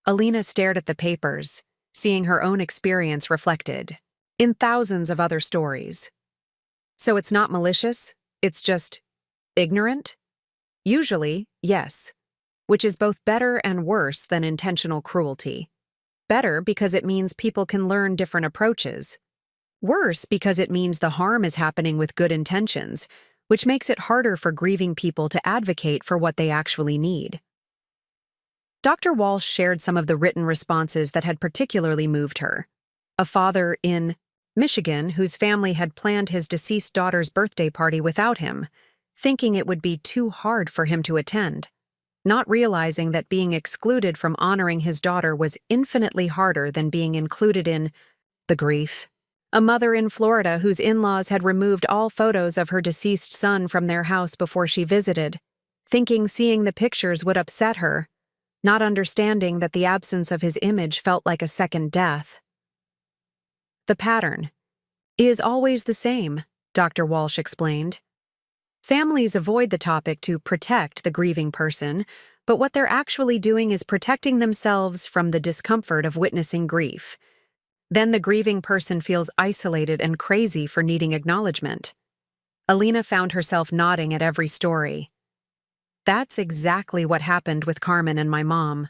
Alina stared at the papers, seeing her own experience reflected in thousands of other stories. So it's not malicious, it's just ignorant? Usually, yes, which is both better and worse than intentional cruelty. Better because it means people can learn different approaches. Worse because it means the harm is happening with good intentions, which makes it harder for grieving people to advocate for what they actually need. Dr. Walsh shared some of the written responses that had particularly moved her. A father in Michigan whose family had planned his deceased daughter's birthday party without him, thinking it would be too hard for him to attend, not realizing that being excluded from honoring his daughter was infinitely harder than being included in the grief. A mother in Florida whose in-laws had removed all photos of her deceased son from their house before she visited, thinking seeing the pictures would upset her, not understanding that the absence of his image felt like a second death. The pattern is always the same, Dr. Walsh explained. Families avoid the topic to protect the grieving person, but what they're actually doing is protecting themselves from the discomfort of witnessing grief. Then the grieving person feels isolated and crazy for needing acknowledgement. Alina found herself nodding at every story. That's exactly what happened with Carmen and my mom.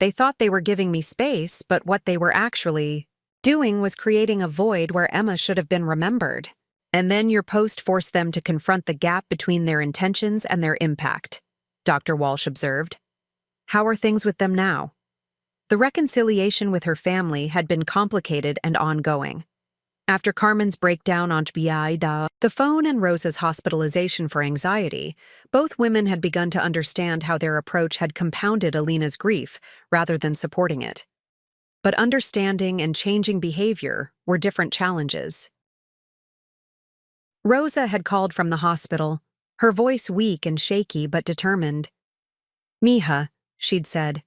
They thought they were giving me space, but what they were actually doing was creating a void where Emma should have been remembered. And then your post forced them to confront the gap between their intentions and their impact, Dr. Walsh observed. How are things with them now? The reconciliation with her family had been complicated and ongoing. After Carmen's breakdown on the phone and Rosa's hospitalization for anxiety, both women had begun to understand how their approach had compounded Alina's grief rather than supporting it. But understanding and changing behavior were different challenges. Rosa had called from the hospital, her voice weak and shaky but determined. "Mija," she'd said,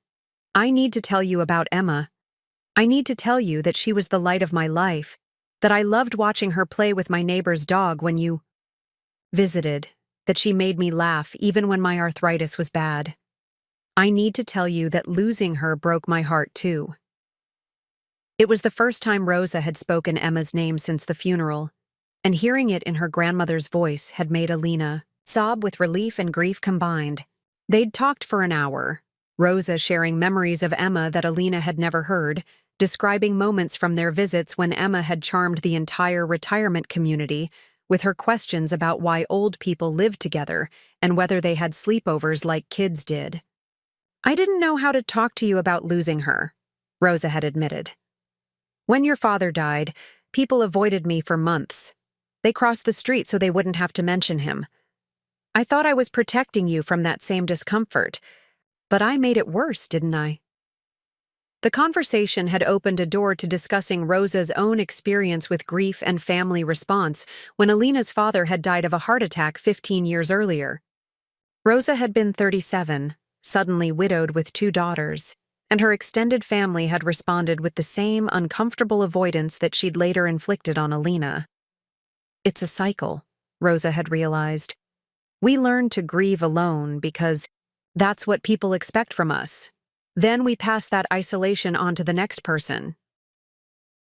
"I need to tell you about Emma. I need to tell you that she was the light of my life, that I loved watching her play with my neighbor's dog when you visited, that she made me laugh even when my arthritis was bad. I need to tell you that losing her broke my heart too." It was the first time Rosa had spoken Emma's name since the funeral, and hearing it in her grandmother's voice had made Alina sob with relief and grief combined. They'd talked for an hour, Rosa sharing memories of Emma that Alina had never heard, describing moments from their visits when Emma had charmed the entire retirement community with her questions about why old people lived together and whether they had sleepovers like kids did. "I didn't know how to talk to you about losing her," Rosa had admitted. "When your father died, people avoided me for months. They crossed the street so they wouldn't have to mention him. I thought I was protecting you from that same discomfort, but I made it worse, didn't I?" The conversation had opened a door to discussing Rosa's own experience with grief and family response when Alina's father had died of a heart attack 15 years earlier. Rosa had been 37, suddenly widowed with 2 daughters, and her extended family had responded with the same uncomfortable avoidance that she'd later inflicted on Alina. It's a cycle, Rosa had realized. We learn to grieve alone because that's what people expect from us. Then we pass that isolation on to the next person.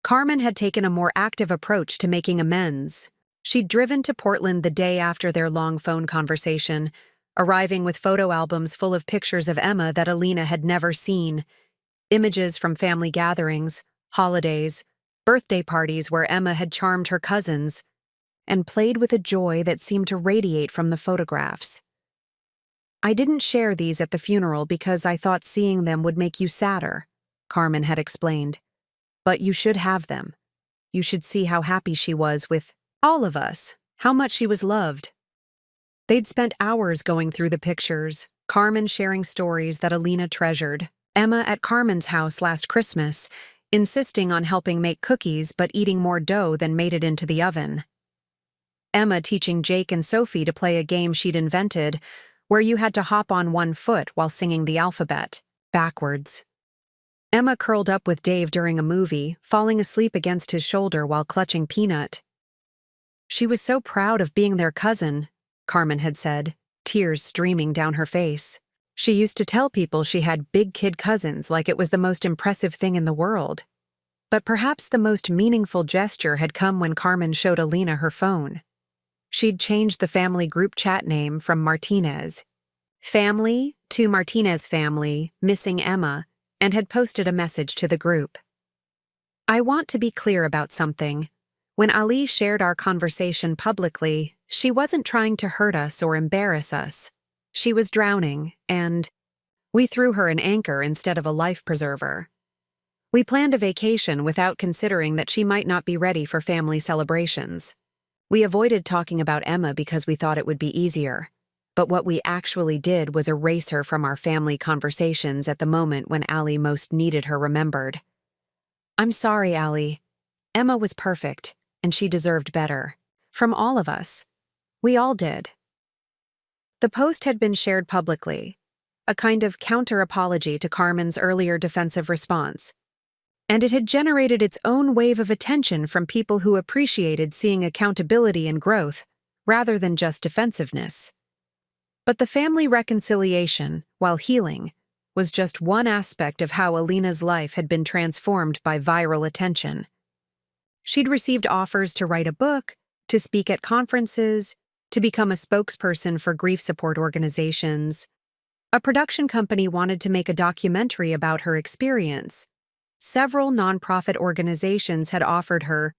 Carmen had taken a more active approach to making amends. She'd driven to Portland the day after their long phone conversation, arriving with photo albums full of pictures of Emma that Alina had never seen, images from family gatherings, holidays, birthday parties where Emma had charmed her cousins, and played with a joy that seemed to radiate from the photographs. "I didn't share these at the funeral because I thought seeing them would make you sadder," Carmen had explained. "But you should have them. You should see how happy she was with all of us, how much she was loved." They'd spent hours going through the pictures, Carmen sharing stories that Alina treasured, Emma at Carmen's house last Christmas, insisting on helping make cookies but eating more dough than made it into the oven. Emma teaching Jake and Sophie to play a game she'd invented where you had to hop on one foot while singing the alphabet, backwards. Emma curled up with Dave during a movie, falling asleep against his shoulder while clutching Peanut. She was so proud of being their cousin, Carmen had said, tears streaming down her face. She used to tell people she had big kid cousins like it was the most impressive thing in the world. But perhaps the most meaningful gesture had come when Carmen showed Alina her phone. She'd changed the family group chat name from Martinez family to Martinez family, missing Emma, and had posted a message to the group. I want to be clear about something. When Ali shared our conversation publicly, she wasn't trying to hurt us or embarrass us. She was drowning, and we threw her an anchor instead of a life preserver. We planned a vacation without considering that she might not be ready for family celebrations. We avoided talking about Emma because we thought it would be easier. But what we actually did was erase her from our family conversations at the moment when Ali most needed her remembered. I'm sorry, Ali. Emma was perfect, and she deserved better. From all of us. We all did. The post had been shared publicly, a kind of counter-apology to Carmen's earlier defensive response, and it had generated its own wave of attention from people who appreciated seeing accountability and growth, rather than just defensiveness. But the family reconciliation, while healing, was just one aspect of how Alina's life had been transformed by viral attention. She'd received offers to write a book, to speak at conferences, to become a spokesperson for grief support organizations. A production company wanted to make a documentary about her experience. Several nonprofit organizations had offered her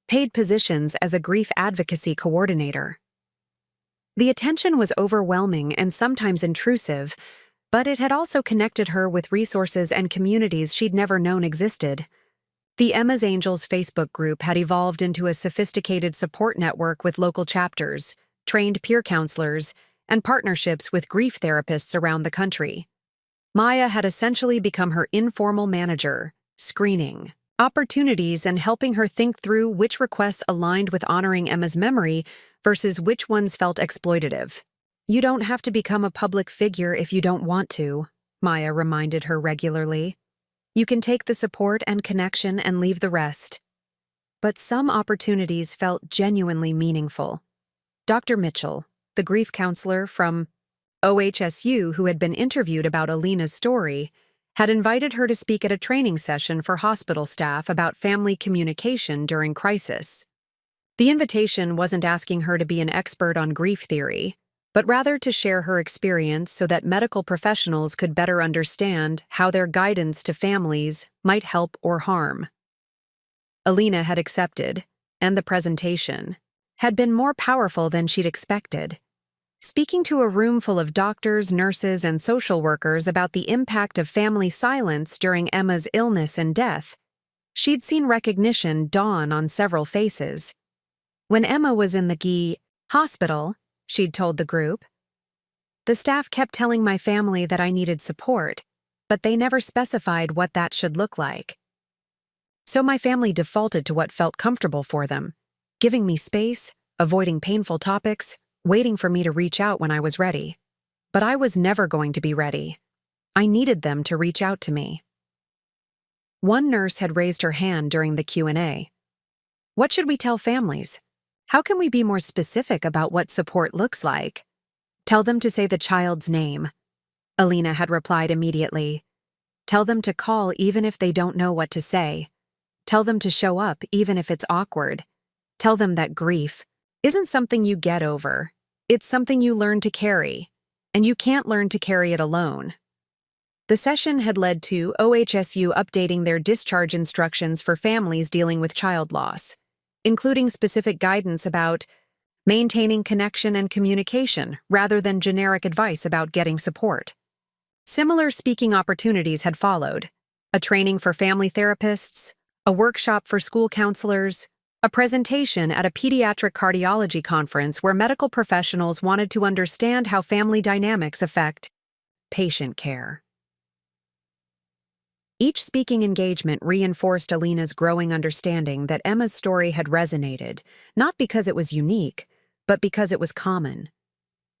paid positions as a grief advocacy coordinator. The attention was overwhelming and sometimes intrusive, but it had also connected her with resources and communities she'd never known existed. The Emma's Angels Facebook group had evolved into a sophisticated support network with local chapters, trained peer counselors, and partnerships with grief therapists around the country. Maya had essentially become her informal manager, screening opportunities and helping her think through which requests aligned with honoring Emma's memory versus which ones felt exploitative. You don't have to become a public figure if you don't want to, Maya reminded her regularly. You can take the support and connection and leave the rest. But some opportunities felt genuinely meaningful. Dr. Mitchell, the grief counselor from OHSU who had been interviewed about Alina's story, had invited her to speak at a training session for hospital staff about family communication during crisis. The invitation wasn't asking her to be an expert on grief theory, but rather to share her experience so that medical professionals could better understand how their guidance to families might help or harm. Alina had accepted, and the presentation had been more powerful than she'd expected. Speaking to a room full of doctors, nurses, and social workers about the impact of family silence during Emma's illness and death, she'd seen recognition dawn on several faces. When Emma was in the hospital, she'd told the group, the staff kept telling my family that I needed support, but they never specified what that should look like. So my family defaulted to what felt comfortable for them, giving me space, avoiding painful topics, waiting for me to reach out when I was ready. But I was never going to be ready. I needed them to reach out to me. One nurse had raised her hand during the Q&A. What should we tell families? How can we be more specific about what support looks like? Tell them to say the child's name. Alina had replied immediately. Tell them to call even if they don't know what to say. Tell them to show up even if it's awkward. Tell them that grief isn't something you get over. It's something you learn to carry, and you can't learn to carry it alone. The session had led to OHSU updating their discharge instructions for families dealing with child loss, including specific guidance about maintaining connection and communication rather than generic advice about getting support. Similar speaking opportunities had followed: a training for family therapists, a workshop for school counselors, a presentation at a pediatric cardiology conference where medical professionals wanted to understand how family dynamics affect patient care. Each speaking engagement reinforced Alina's growing understanding that Emma's story had resonated, not because it was unique, but because it was common.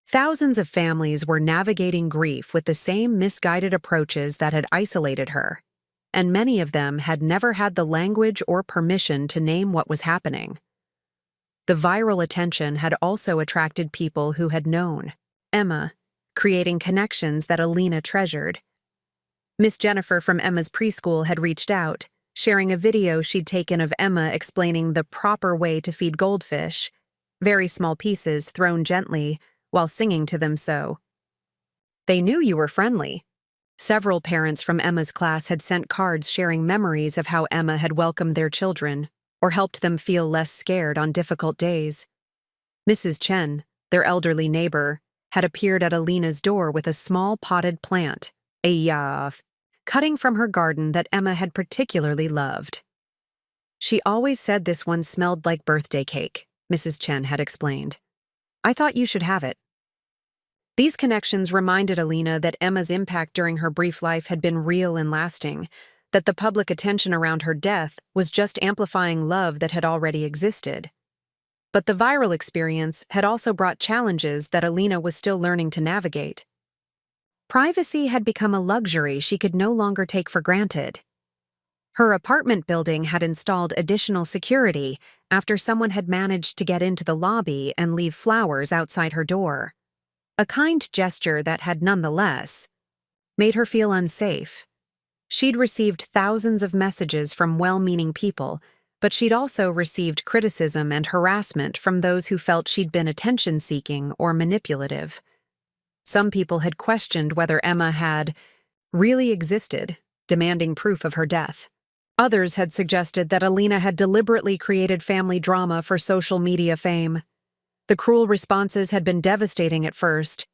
Thousands of families were navigating grief with the same misguided approaches that had isolated her, and many of them had never had the language or permission to name what was happening. The viral attention had also attracted people who had known Emma, creating connections that Alina treasured. Miss Jennifer from Emma's preschool had reached out, sharing a video she'd taken of Emma explaining the proper way to feed goldfish, very small pieces thrown gently, while singing to them so. They knew you were friendly. Several parents from Emma's class had sent cards sharing memories of how Emma had welcomed their children or helped them feel less scared on difficult days. Mrs. Chen, their elderly neighbor, had appeared at Alina's door with a small potted plant, cutting from her garden that Emma had particularly loved. She always said this one smelled like birthday cake, Mrs. Chen had explained. I thought you should have it. These connections reminded Alina that Emma's impact during her brief life had been real and lasting, that the public attention around her death was just amplifying love that had already existed. But the viral experience had also brought challenges that Alina was still learning to navigate. Privacy had become a luxury she could no longer take for granted. Her apartment building had installed additional security after someone had managed to get into the lobby and leave flowers outside her door. A kind gesture that had nonetheless made her feel unsafe. She'd received thousands of messages from well-meaning people, but she'd also received criticism and harassment from those who felt she'd been attention-seeking or manipulative. Some people had questioned whether Emma had really existed, demanding proof of her death. Others had suggested that Alina had deliberately created family drama for social media fame. The cruel responses had been devastating at first,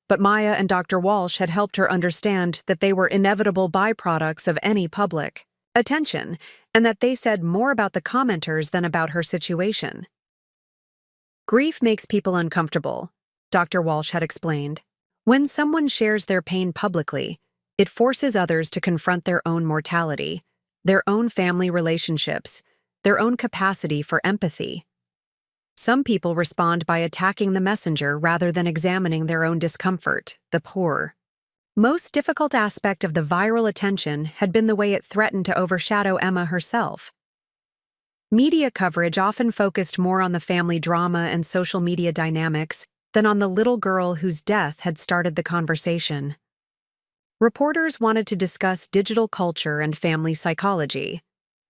but Maya and Dr. Walsh had helped her understand that they were inevitable byproducts of any public attention, and that they said more about the commenters than about her situation. Grief makes people uncomfortable, Dr. Walsh had explained. When someone shares their pain publicly, it forces others to confront their own mortality, their own family relationships, their own capacity for empathy. Some people respond by attacking the messenger rather than examining their own discomfort, the poor. Most difficult aspect of the viral attention had been the way it threatened to overshadow Emma herself. Media coverage often focused more on the family drama and social media dynamics than on the little girl whose death had started the conversation. Reporters wanted to discuss digital culture and family psychology,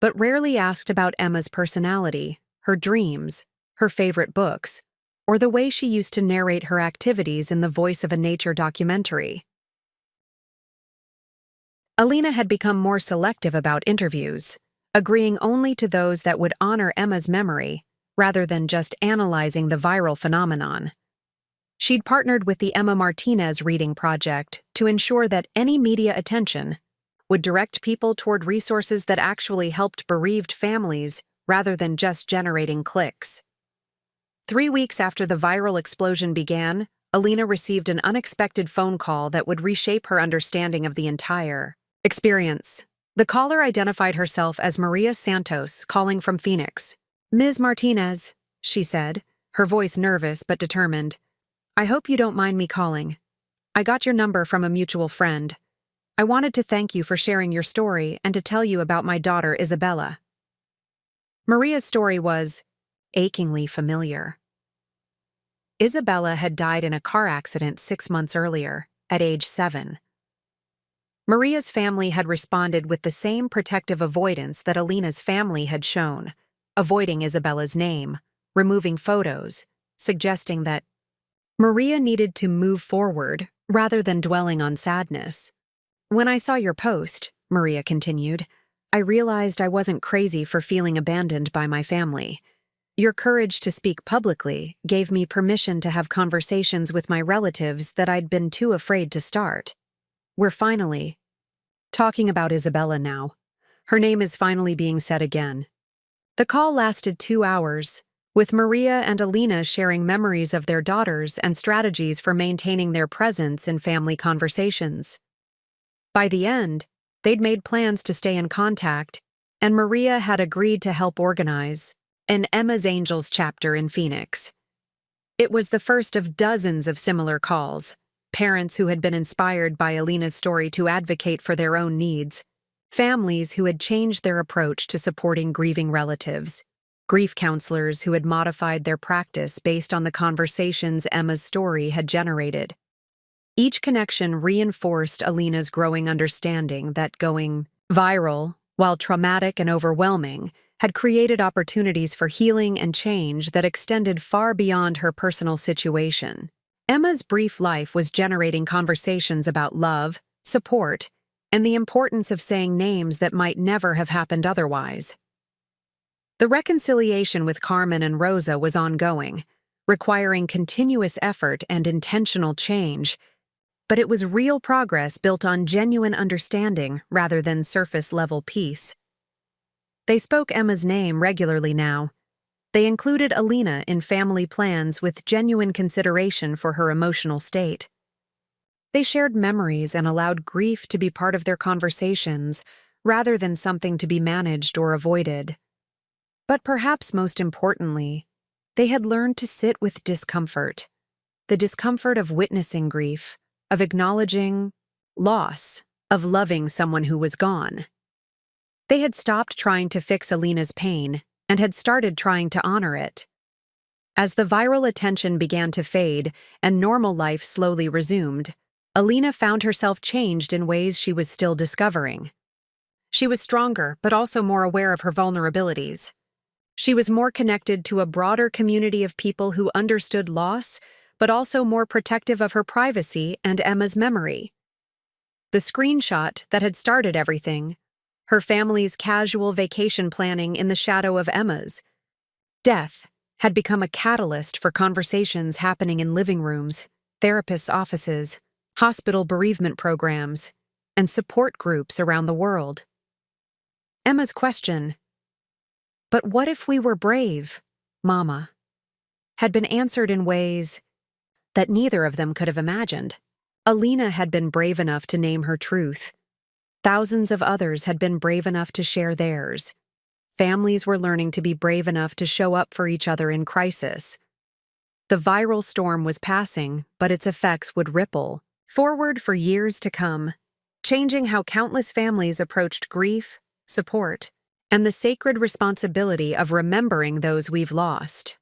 but rarely asked about Emma's personality, her dreams, her favorite books, or the way she used to narrate her activities in the voice of a nature documentary. Alina had become more selective about interviews, agreeing only to those that would honor Emma's memory, rather than just analyzing the viral phenomenon. She'd partnered with the Alina Martinez Reading Project to ensure that any media attention would direct people toward resources that actually helped bereaved families rather than just generating clicks. 3 weeks after the viral explosion began, Alina received an unexpected phone call that would reshape her understanding of the entire experience. The caller identified herself as Maria Santos, calling from Phoenix. "Ms. Martinez," she said, her voice nervous but determined. "I hope you don't mind me calling. I got your number from a mutual friend. I wanted to thank you for sharing your story and to tell you about my daughter, Isabella." Maria's story was achingly familiar. Isabella had died in a car accident 6 months earlier, at age 7. Maria's family had responded with the same protective avoidance that Alina's family had shown, avoiding Isabella's name, removing photos, suggesting that Maria needed to move forward rather than dwelling on sadness. "When I saw your post," Maria continued, "I realized I wasn't crazy for feeling abandoned by my family. Your courage to speak publicly gave me permission to have conversations with my relatives that I'd been too afraid to start. We're finally talking about Isabella now. Her name is finally being said again." The call lasted 2 hours, with Maria and Alina sharing memories of their daughters and strategies for maintaining their presence in family conversations. By the end, they'd made plans to stay in contact, and Maria had agreed to help organize an Emma's Angels chapter in Phoenix. It was the first of dozens of similar calls. Parents who had been inspired by Alina's story to advocate for their own needs. Families who had changed their approach to supporting grieving relatives. Grief counselors who had modified their practice based on the conversations Emma's story had generated. Each connection reinforced Alina's growing understanding that going viral, while traumatic and overwhelming, had created opportunities for healing and change that extended far beyond her personal situation. Emma's brief life was generating conversations about love, support, and the importance of saying names that might never have happened otherwise. The reconciliation with Carmen and Rosa was ongoing, requiring continuous effort and intentional change, but it was real progress built on genuine understanding rather than surface-level peace. They spoke Emma's name regularly now. They included Alina in family plans with genuine consideration for her emotional state. They shared memories and allowed grief to be part of their conversations, rather than something to be managed or avoided. But perhaps most importantly, they had learned to sit with discomfort. The discomfort of witnessing grief, of acknowledging loss, of loving someone who was gone. They had stopped trying to fix Alina's pain and had started trying to honor it. As the viral attention began to fade and normal life slowly resumed, Alina found herself changed in ways she was still discovering. She was stronger, but also more aware of her vulnerabilities. She was more connected to a broader community of people who understood loss, but also more protective of her privacy and Emma's memory. The screenshot that had started everything, her family's casual vacation planning in the shadow of Emma's death, had become a catalyst for conversations happening in living rooms, therapists' offices, hospital bereavement programs, and support groups around the world. Emma's question, "But what if we were brave, Mama?" had been answered in ways that neither of them could have imagined. Alina had been brave enough to name her truth. Thousands of others had been brave enough to share theirs. Families were learning to be brave enough to show up for each other in crisis. The viral storm was passing, but its effects would ripple forward for years to come, changing how countless families approached grief, support, and the sacred responsibility of remembering those we've lost.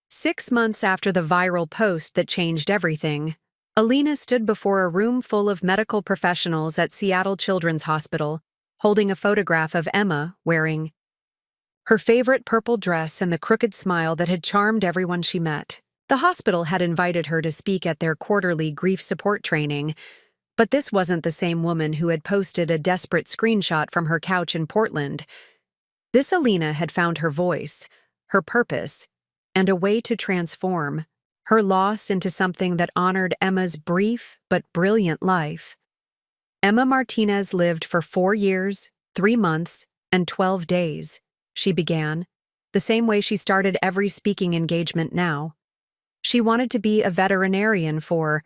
6 months after the viral post that changed everything, Alina stood before a room full of medical professionals at Seattle Children's Hospital, holding a photograph of Emma wearing her favorite purple dress and the crooked smile that had charmed everyone she met. The hospital had invited her to speak at their quarterly grief support training, but this wasn't the same woman who had posted a desperate screenshot from her couch in Portland. This Alina had found her voice, her purpose, and a way to transform her loss into something that honored Emma's brief but brilliant life. Emma Martinez lived for 4 years, 3 months, and 12 days, she began, the same way she started every speaking engagement now. She wanted to be a veterinarian for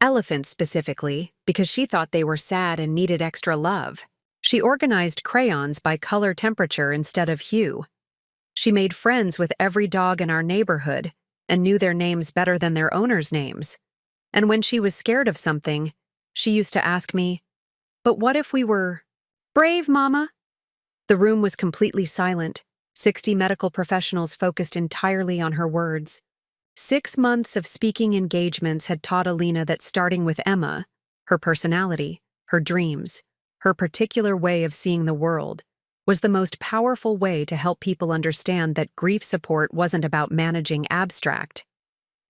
elephants specifically, because she thought they were sad and needed extra love. She organized crayons by color temperature instead of hue. She made friends with every dog in our neighborhood and knew their names better than their owners' names. And when she was scared of something, she used to ask me, "But what if we were brave, Mama?" The room was completely silent. 60 medical professionals focused entirely on her words. 6 months of speaking engagements had taught Alina that starting with Emma, her personality, her dreams, her particular way of seeing the world, was the most powerful way to help people understand that grief support wasn't about managing abstract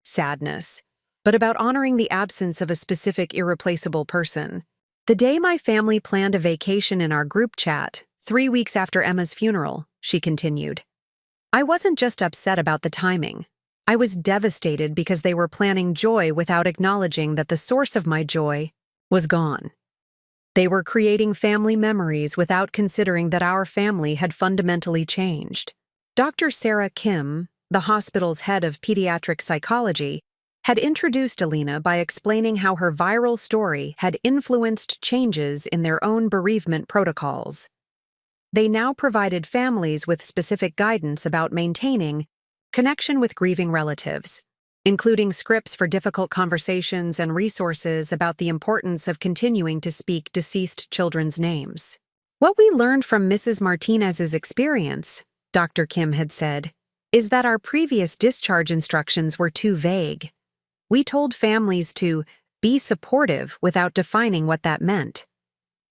sadness, but about honoring the absence of a specific irreplaceable person. The day my family planned a vacation in our group chat, 3 weeks after Emma's funeral, she continued, I wasn't just upset about the timing. I was devastated because they were planning joy without acknowledging that the source of my joy was gone. They were creating family memories without considering that our family had fundamentally changed. Dr. Sarah Kim, the hospital's head of pediatric psychology, had introduced Alina by explaining how her viral story had influenced changes in their own bereavement protocols. They now provided families with specific guidance about maintaining Connection with grieving relatives, including scripts for difficult conversations and resources about the importance of continuing to speak deceased children's names. What we learned from Mrs. Martinez's experience, Dr. Kim had said, is that our previous discharge instructions were too vague. We told families to be supportive without defining what that meant.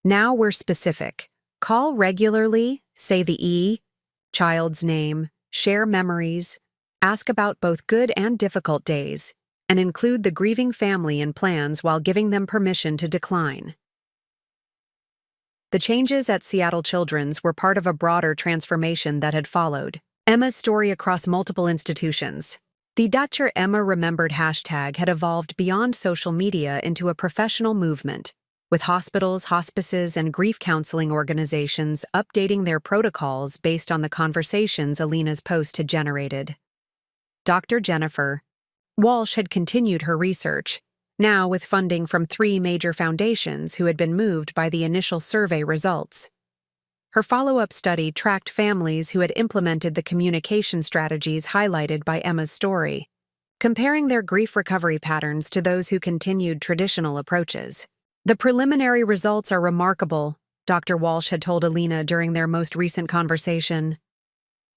Now we're specific. Call regularly, say the child's name, share memories, ask about both good and difficult days, and include the grieving family in plans while giving them permission to decline. The changes at Seattle Children's were part of a broader transformation that had followed. Emma's story across multiple institutions. The Dr. Emma Remembered hashtag had evolved beyond social media into a professional movement, with hospitals, hospices, and grief counseling organizations updating their protocols based on the conversations Alina's post had generated. Dr. Jennifer Walsh had continued her research, now with funding from 3 major foundations who had been moved by the initial survey results. Her follow-up study tracked families who had implemented the communication strategies highlighted by Emma's story, comparing their grief recovery patterns to those who continued traditional approaches. The preliminary results are remarkable, Dr. Walsh had told Alina during their most recent conversation.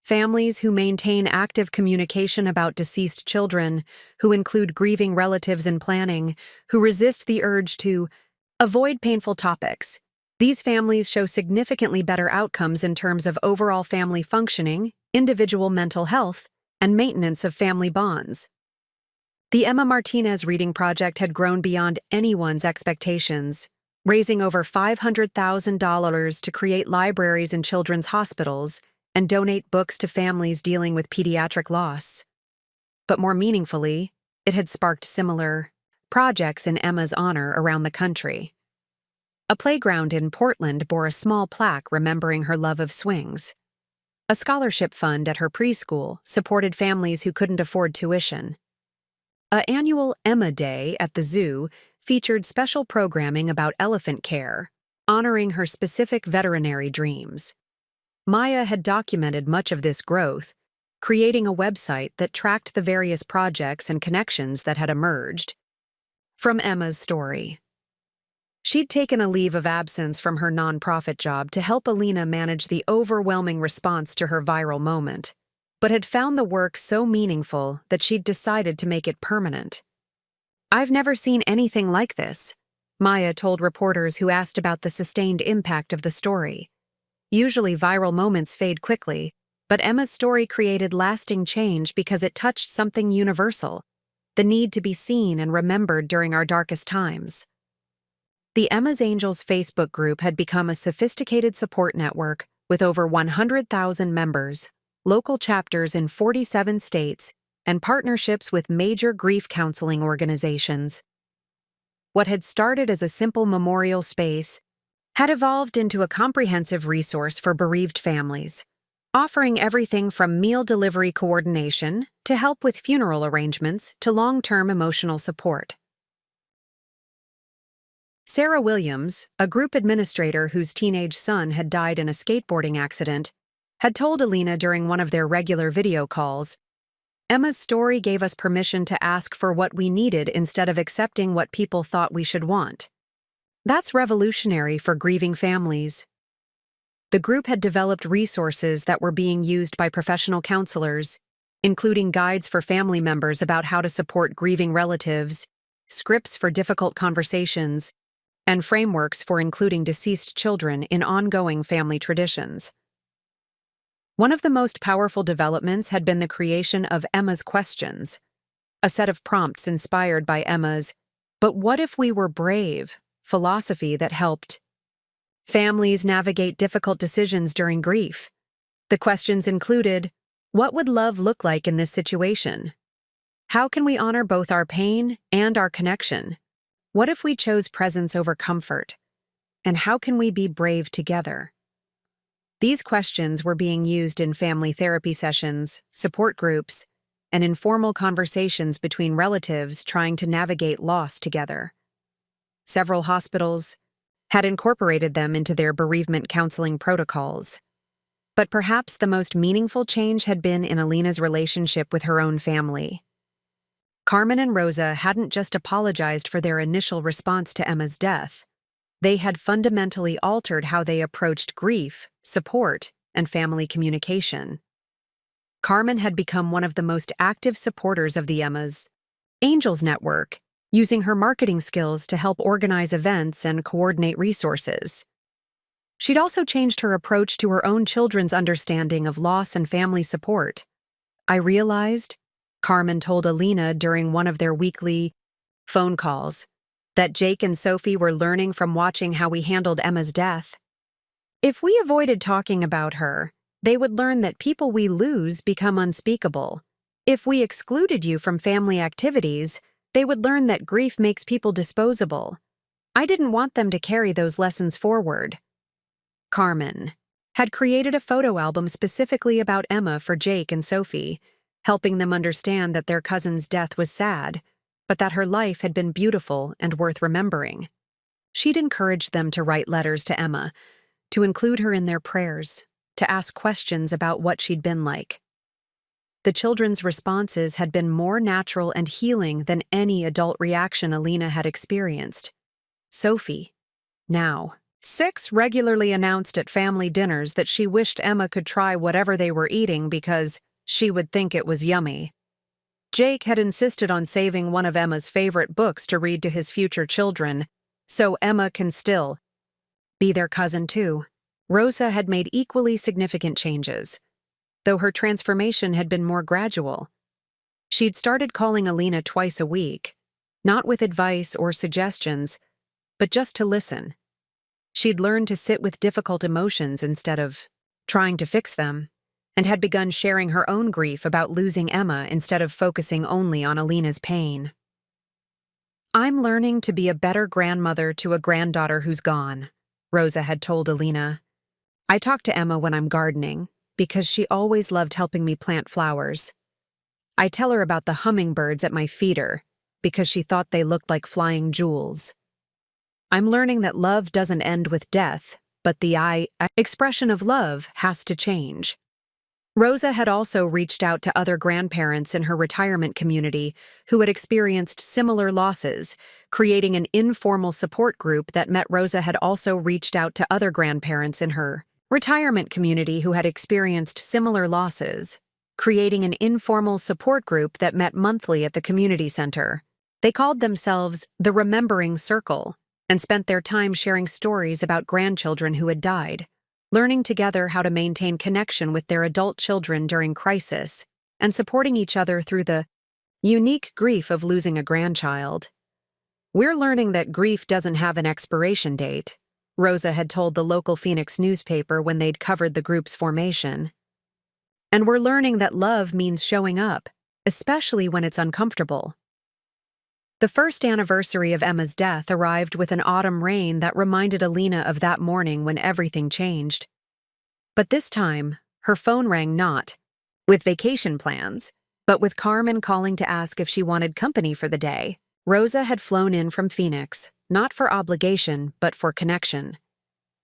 Families who maintain active communication about deceased children, who include grieving relatives in planning, who resist the urge to avoid painful topics. These families show significantly better outcomes in terms of overall family functioning, individual mental health, and maintenance of family bonds. The Emma Martinez Reading Project had grown beyond anyone's expectations, raising over $500,000 to create libraries in children's hospitals and donate books to families dealing with pediatric loss. But more meaningfully, it had sparked similar projects in Emma's honor around the country. A playground in Portland bore a small plaque remembering her love of swings. A scholarship fund at her preschool supported families who couldn't afford tuition. An annual Emma Day at the zoo featured special programming about elephant care, honoring her specific veterinary dreams. Maya had documented much of this growth, creating a website that tracked the various projects and connections that had emerged from Emma's story. She'd taken a leave of absence from her nonprofit job to help Alina manage the overwhelming response to her viral moment, but had found the work so meaningful that she'd decided to make it permanent. "I've never seen anything like this," Maya told reporters who asked about the sustained impact of the story. Usually viral moments fade quickly, but Emma's story created lasting change because it touched something universal, the need to be seen and remembered during our darkest times. The Emma's Angels Facebook group had become a sophisticated support network with over 100,000 members, local chapters in 47 states, and partnerships with major grief counseling organizations. What had started as a simple memorial space had evolved into a comprehensive resource for bereaved families, offering everything from meal delivery coordination to help with funeral arrangements to long-term emotional support. Sarah Williams, a group administrator whose teenage son had died in a skateboarding accident, had told Alina during one of their regular video calls, "Emma's story gave us permission to ask for what we needed instead of accepting what people thought we should want. That's revolutionary for grieving families." The group had developed resources that were being used by professional counselors, including guides for family members about how to support grieving relatives, scripts for difficult conversations, and frameworks for including deceased children in ongoing family traditions. One of the most powerful developments had been the creation of Emma's Questions, a set of prompts inspired by Emma's "But what if we were brave?" philosophy that helped families navigate difficult decisions during grief. The questions included, what would love look like in this situation? How can we honor both our pain and our connection? What if we chose presence over comfort? And how can we be brave together? These questions were being used in family therapy sessions, support groups, and informal conversations between relatives trying to navigate loss together. Several hospitals had incorporated them into their bereavement counseling protocols. But perhaps the most meaningful change had been in Alina's relationship with her own family. Carmen and Rosa hadn't just apologized for their initial response to Emma's death. They had fundamentally altered how they approached grief, support, and family communication. Carmen had become one of the most active supporters of the Emma's Angels Network, using her marketing skills to help organize events and coordinate resources. She'd also changed her approach to her own children's understanding of loss and family support. "I realized," Carmen told Alina during one of their weekly phone calls, "that Jake and Sophie were learning from watching how we handled Emma's death. If we avoided talking about her, they would learn that people we lose become unspeakable. If we excluded you from family activities, they would learn that grief makes people disposable. I didn't want them to carry those lessons forward." Carmen had created a photo album specifically about Emma for Jake and Sophie, helping them understand that their cousin's death was sad, but that her life had been beautiful and worth remembering. She'd encouraged them to write letters to Emma, to include her in their prayers, to ask questions about what she'd been like. The children's responses had been more natural and healing than any adult reaction Alina had experienced. Sophie, now 6, regularly announced at family dinners that she wished Emma could try whatever they were eating because she would think it was yummy. Jake had insisted on saving one of Emma's favorite books to read to his future children, so Emma can still be their cousin too. Rosa had made equally significant changes, though her transformation had been more gradual. She'd started calling Alina twice a week, not with advice or suggestions, but just to listen. She'd learned to sit with difficult emotions instead of trying to fix them, and had begun sharing her own grief about losing Emma instead of focusing only on Alina's pain. "I'm learning to be a better grandmother to a granddaughter who's gone," Rosa had told Alina. "I talk to Emma when I'm gardening, because she always loved helping me plant flowers. I tell her about the hummingbirds at my feeder, because she thought they looked like flying jewels. I'm learning that love doesn't end with death, but the expression of love has to change." Rosa had also reached out to other grandparents in her retirement community who had experienced similar losses, creating an informal support group that met. Rosa had also reached out to other grandparents in her retirement community who had experienced similar losses, creating an informal support group that met monthly at the community center. They called themselves the Remembering Circle and spent their time sharing stories about grandchildren who had died, learning together how to maintain connection with their adult children during crisis, and supporting each other through the unique grief of losing a grandchild. "We're learning that grief doesn't have an expiration date," Rosa had told the local Phoenix newspaper when they'd covered the group's formation. "And we're learning that love means showing up, especially when it's uncomfortable." The first anniversary of Emma's death arrived with an autumn rain that reminded Alina of that morning when everything changed. But this time, her phone rang not with vacation plans, but with Carmen calling to ask if she wanted company for the day. Rosa had flown in from Phoenix, not for obligation, but for connection.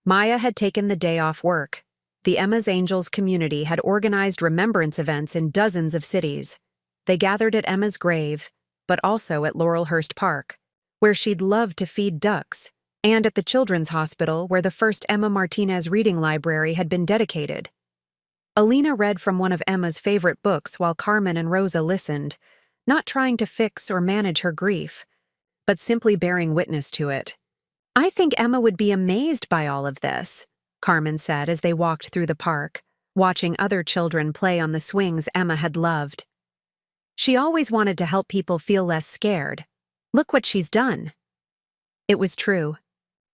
Maya had taken the day off work. The Emma's Angels community had organized remembrance events in dozens of cities. They gathered at Emma's grave, but also at Laurelhurst Park, where she'd loved to feed ducks, and at the Children's Hospital where the first Emma Martinez reading library had been dedicated. Alina read from one of Emma's favorite books while Carmen and Rosa listened, not trying to fix or manage her grief, but simply bearing witness to it. "I think Emma would be amazed by all of this," Carmen said as they walked through the park, watching other children play on the swings Emma had loved. "She always wanted to help people feel less scared. Look what she's done." It was true.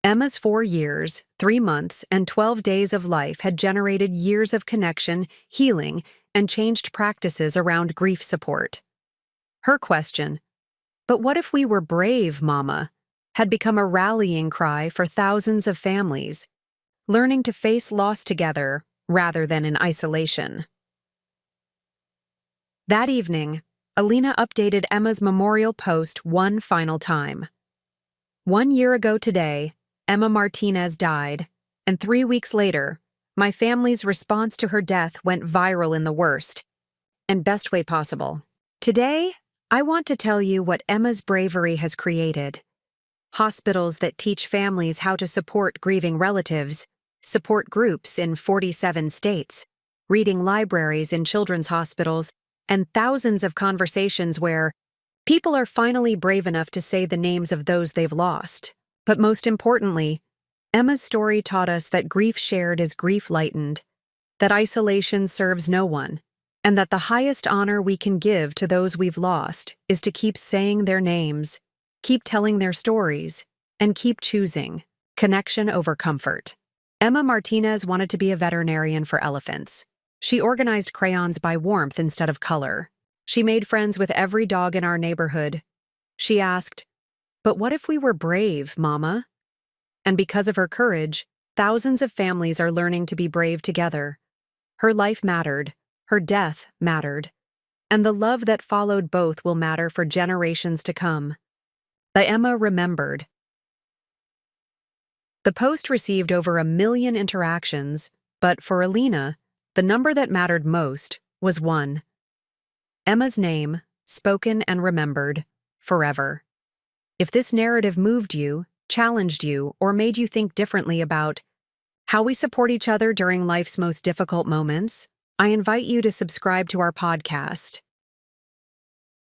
Emma's 4 years, 3 months, and 12 days of life had generated years of connection, healing, and changed practices around grief support. Her question, "But what if we were brave, Mama?" had become a rallying cry for thousands of families, learning to face loss together rather than in isolation. That evening, Alina updated Emma's memorial post one final time. 1 year ago today, Emma Martinez died, and 3 weeks later, My family's response to her death went viral in the worst and best way possible. Today, I want to tell you what Emma's bravery has created. Hospitals that teach families how to support grieving relatives, support groups in 47 states, reading libraries in children's hospitals, and thousands of conversations where people are finally brave enough to say the names of those they've lost. But most importantly, Emma's story taught us that grief shared is grief lightened, that isolation serves no one, and that the highest honor we can give to those we've lost is to keep saying their names, keep telling their stories, and keep choosing connection over comfort. Emma Martinez wanted to be a veterinarian for elephants. She organized crayons by warmth instead of color. She made friends with every dog in our neighborhood. She asked, "But what if we were brave, Mama?" And because of her courage, thousands of families are learning to be brave together. Her life mattered, her death mattered, and the love that followed both will matter for generations to come. The Emma Remembered. The post received over 1 million interactions, but for Alina, the number that mattered most was 1. Emma's name, spoken and remembered, forever. If this narrative moved you, challenged you, or made you think differently about how we support each other during life's most difficult moments, I invite you to subscribe to our podcast.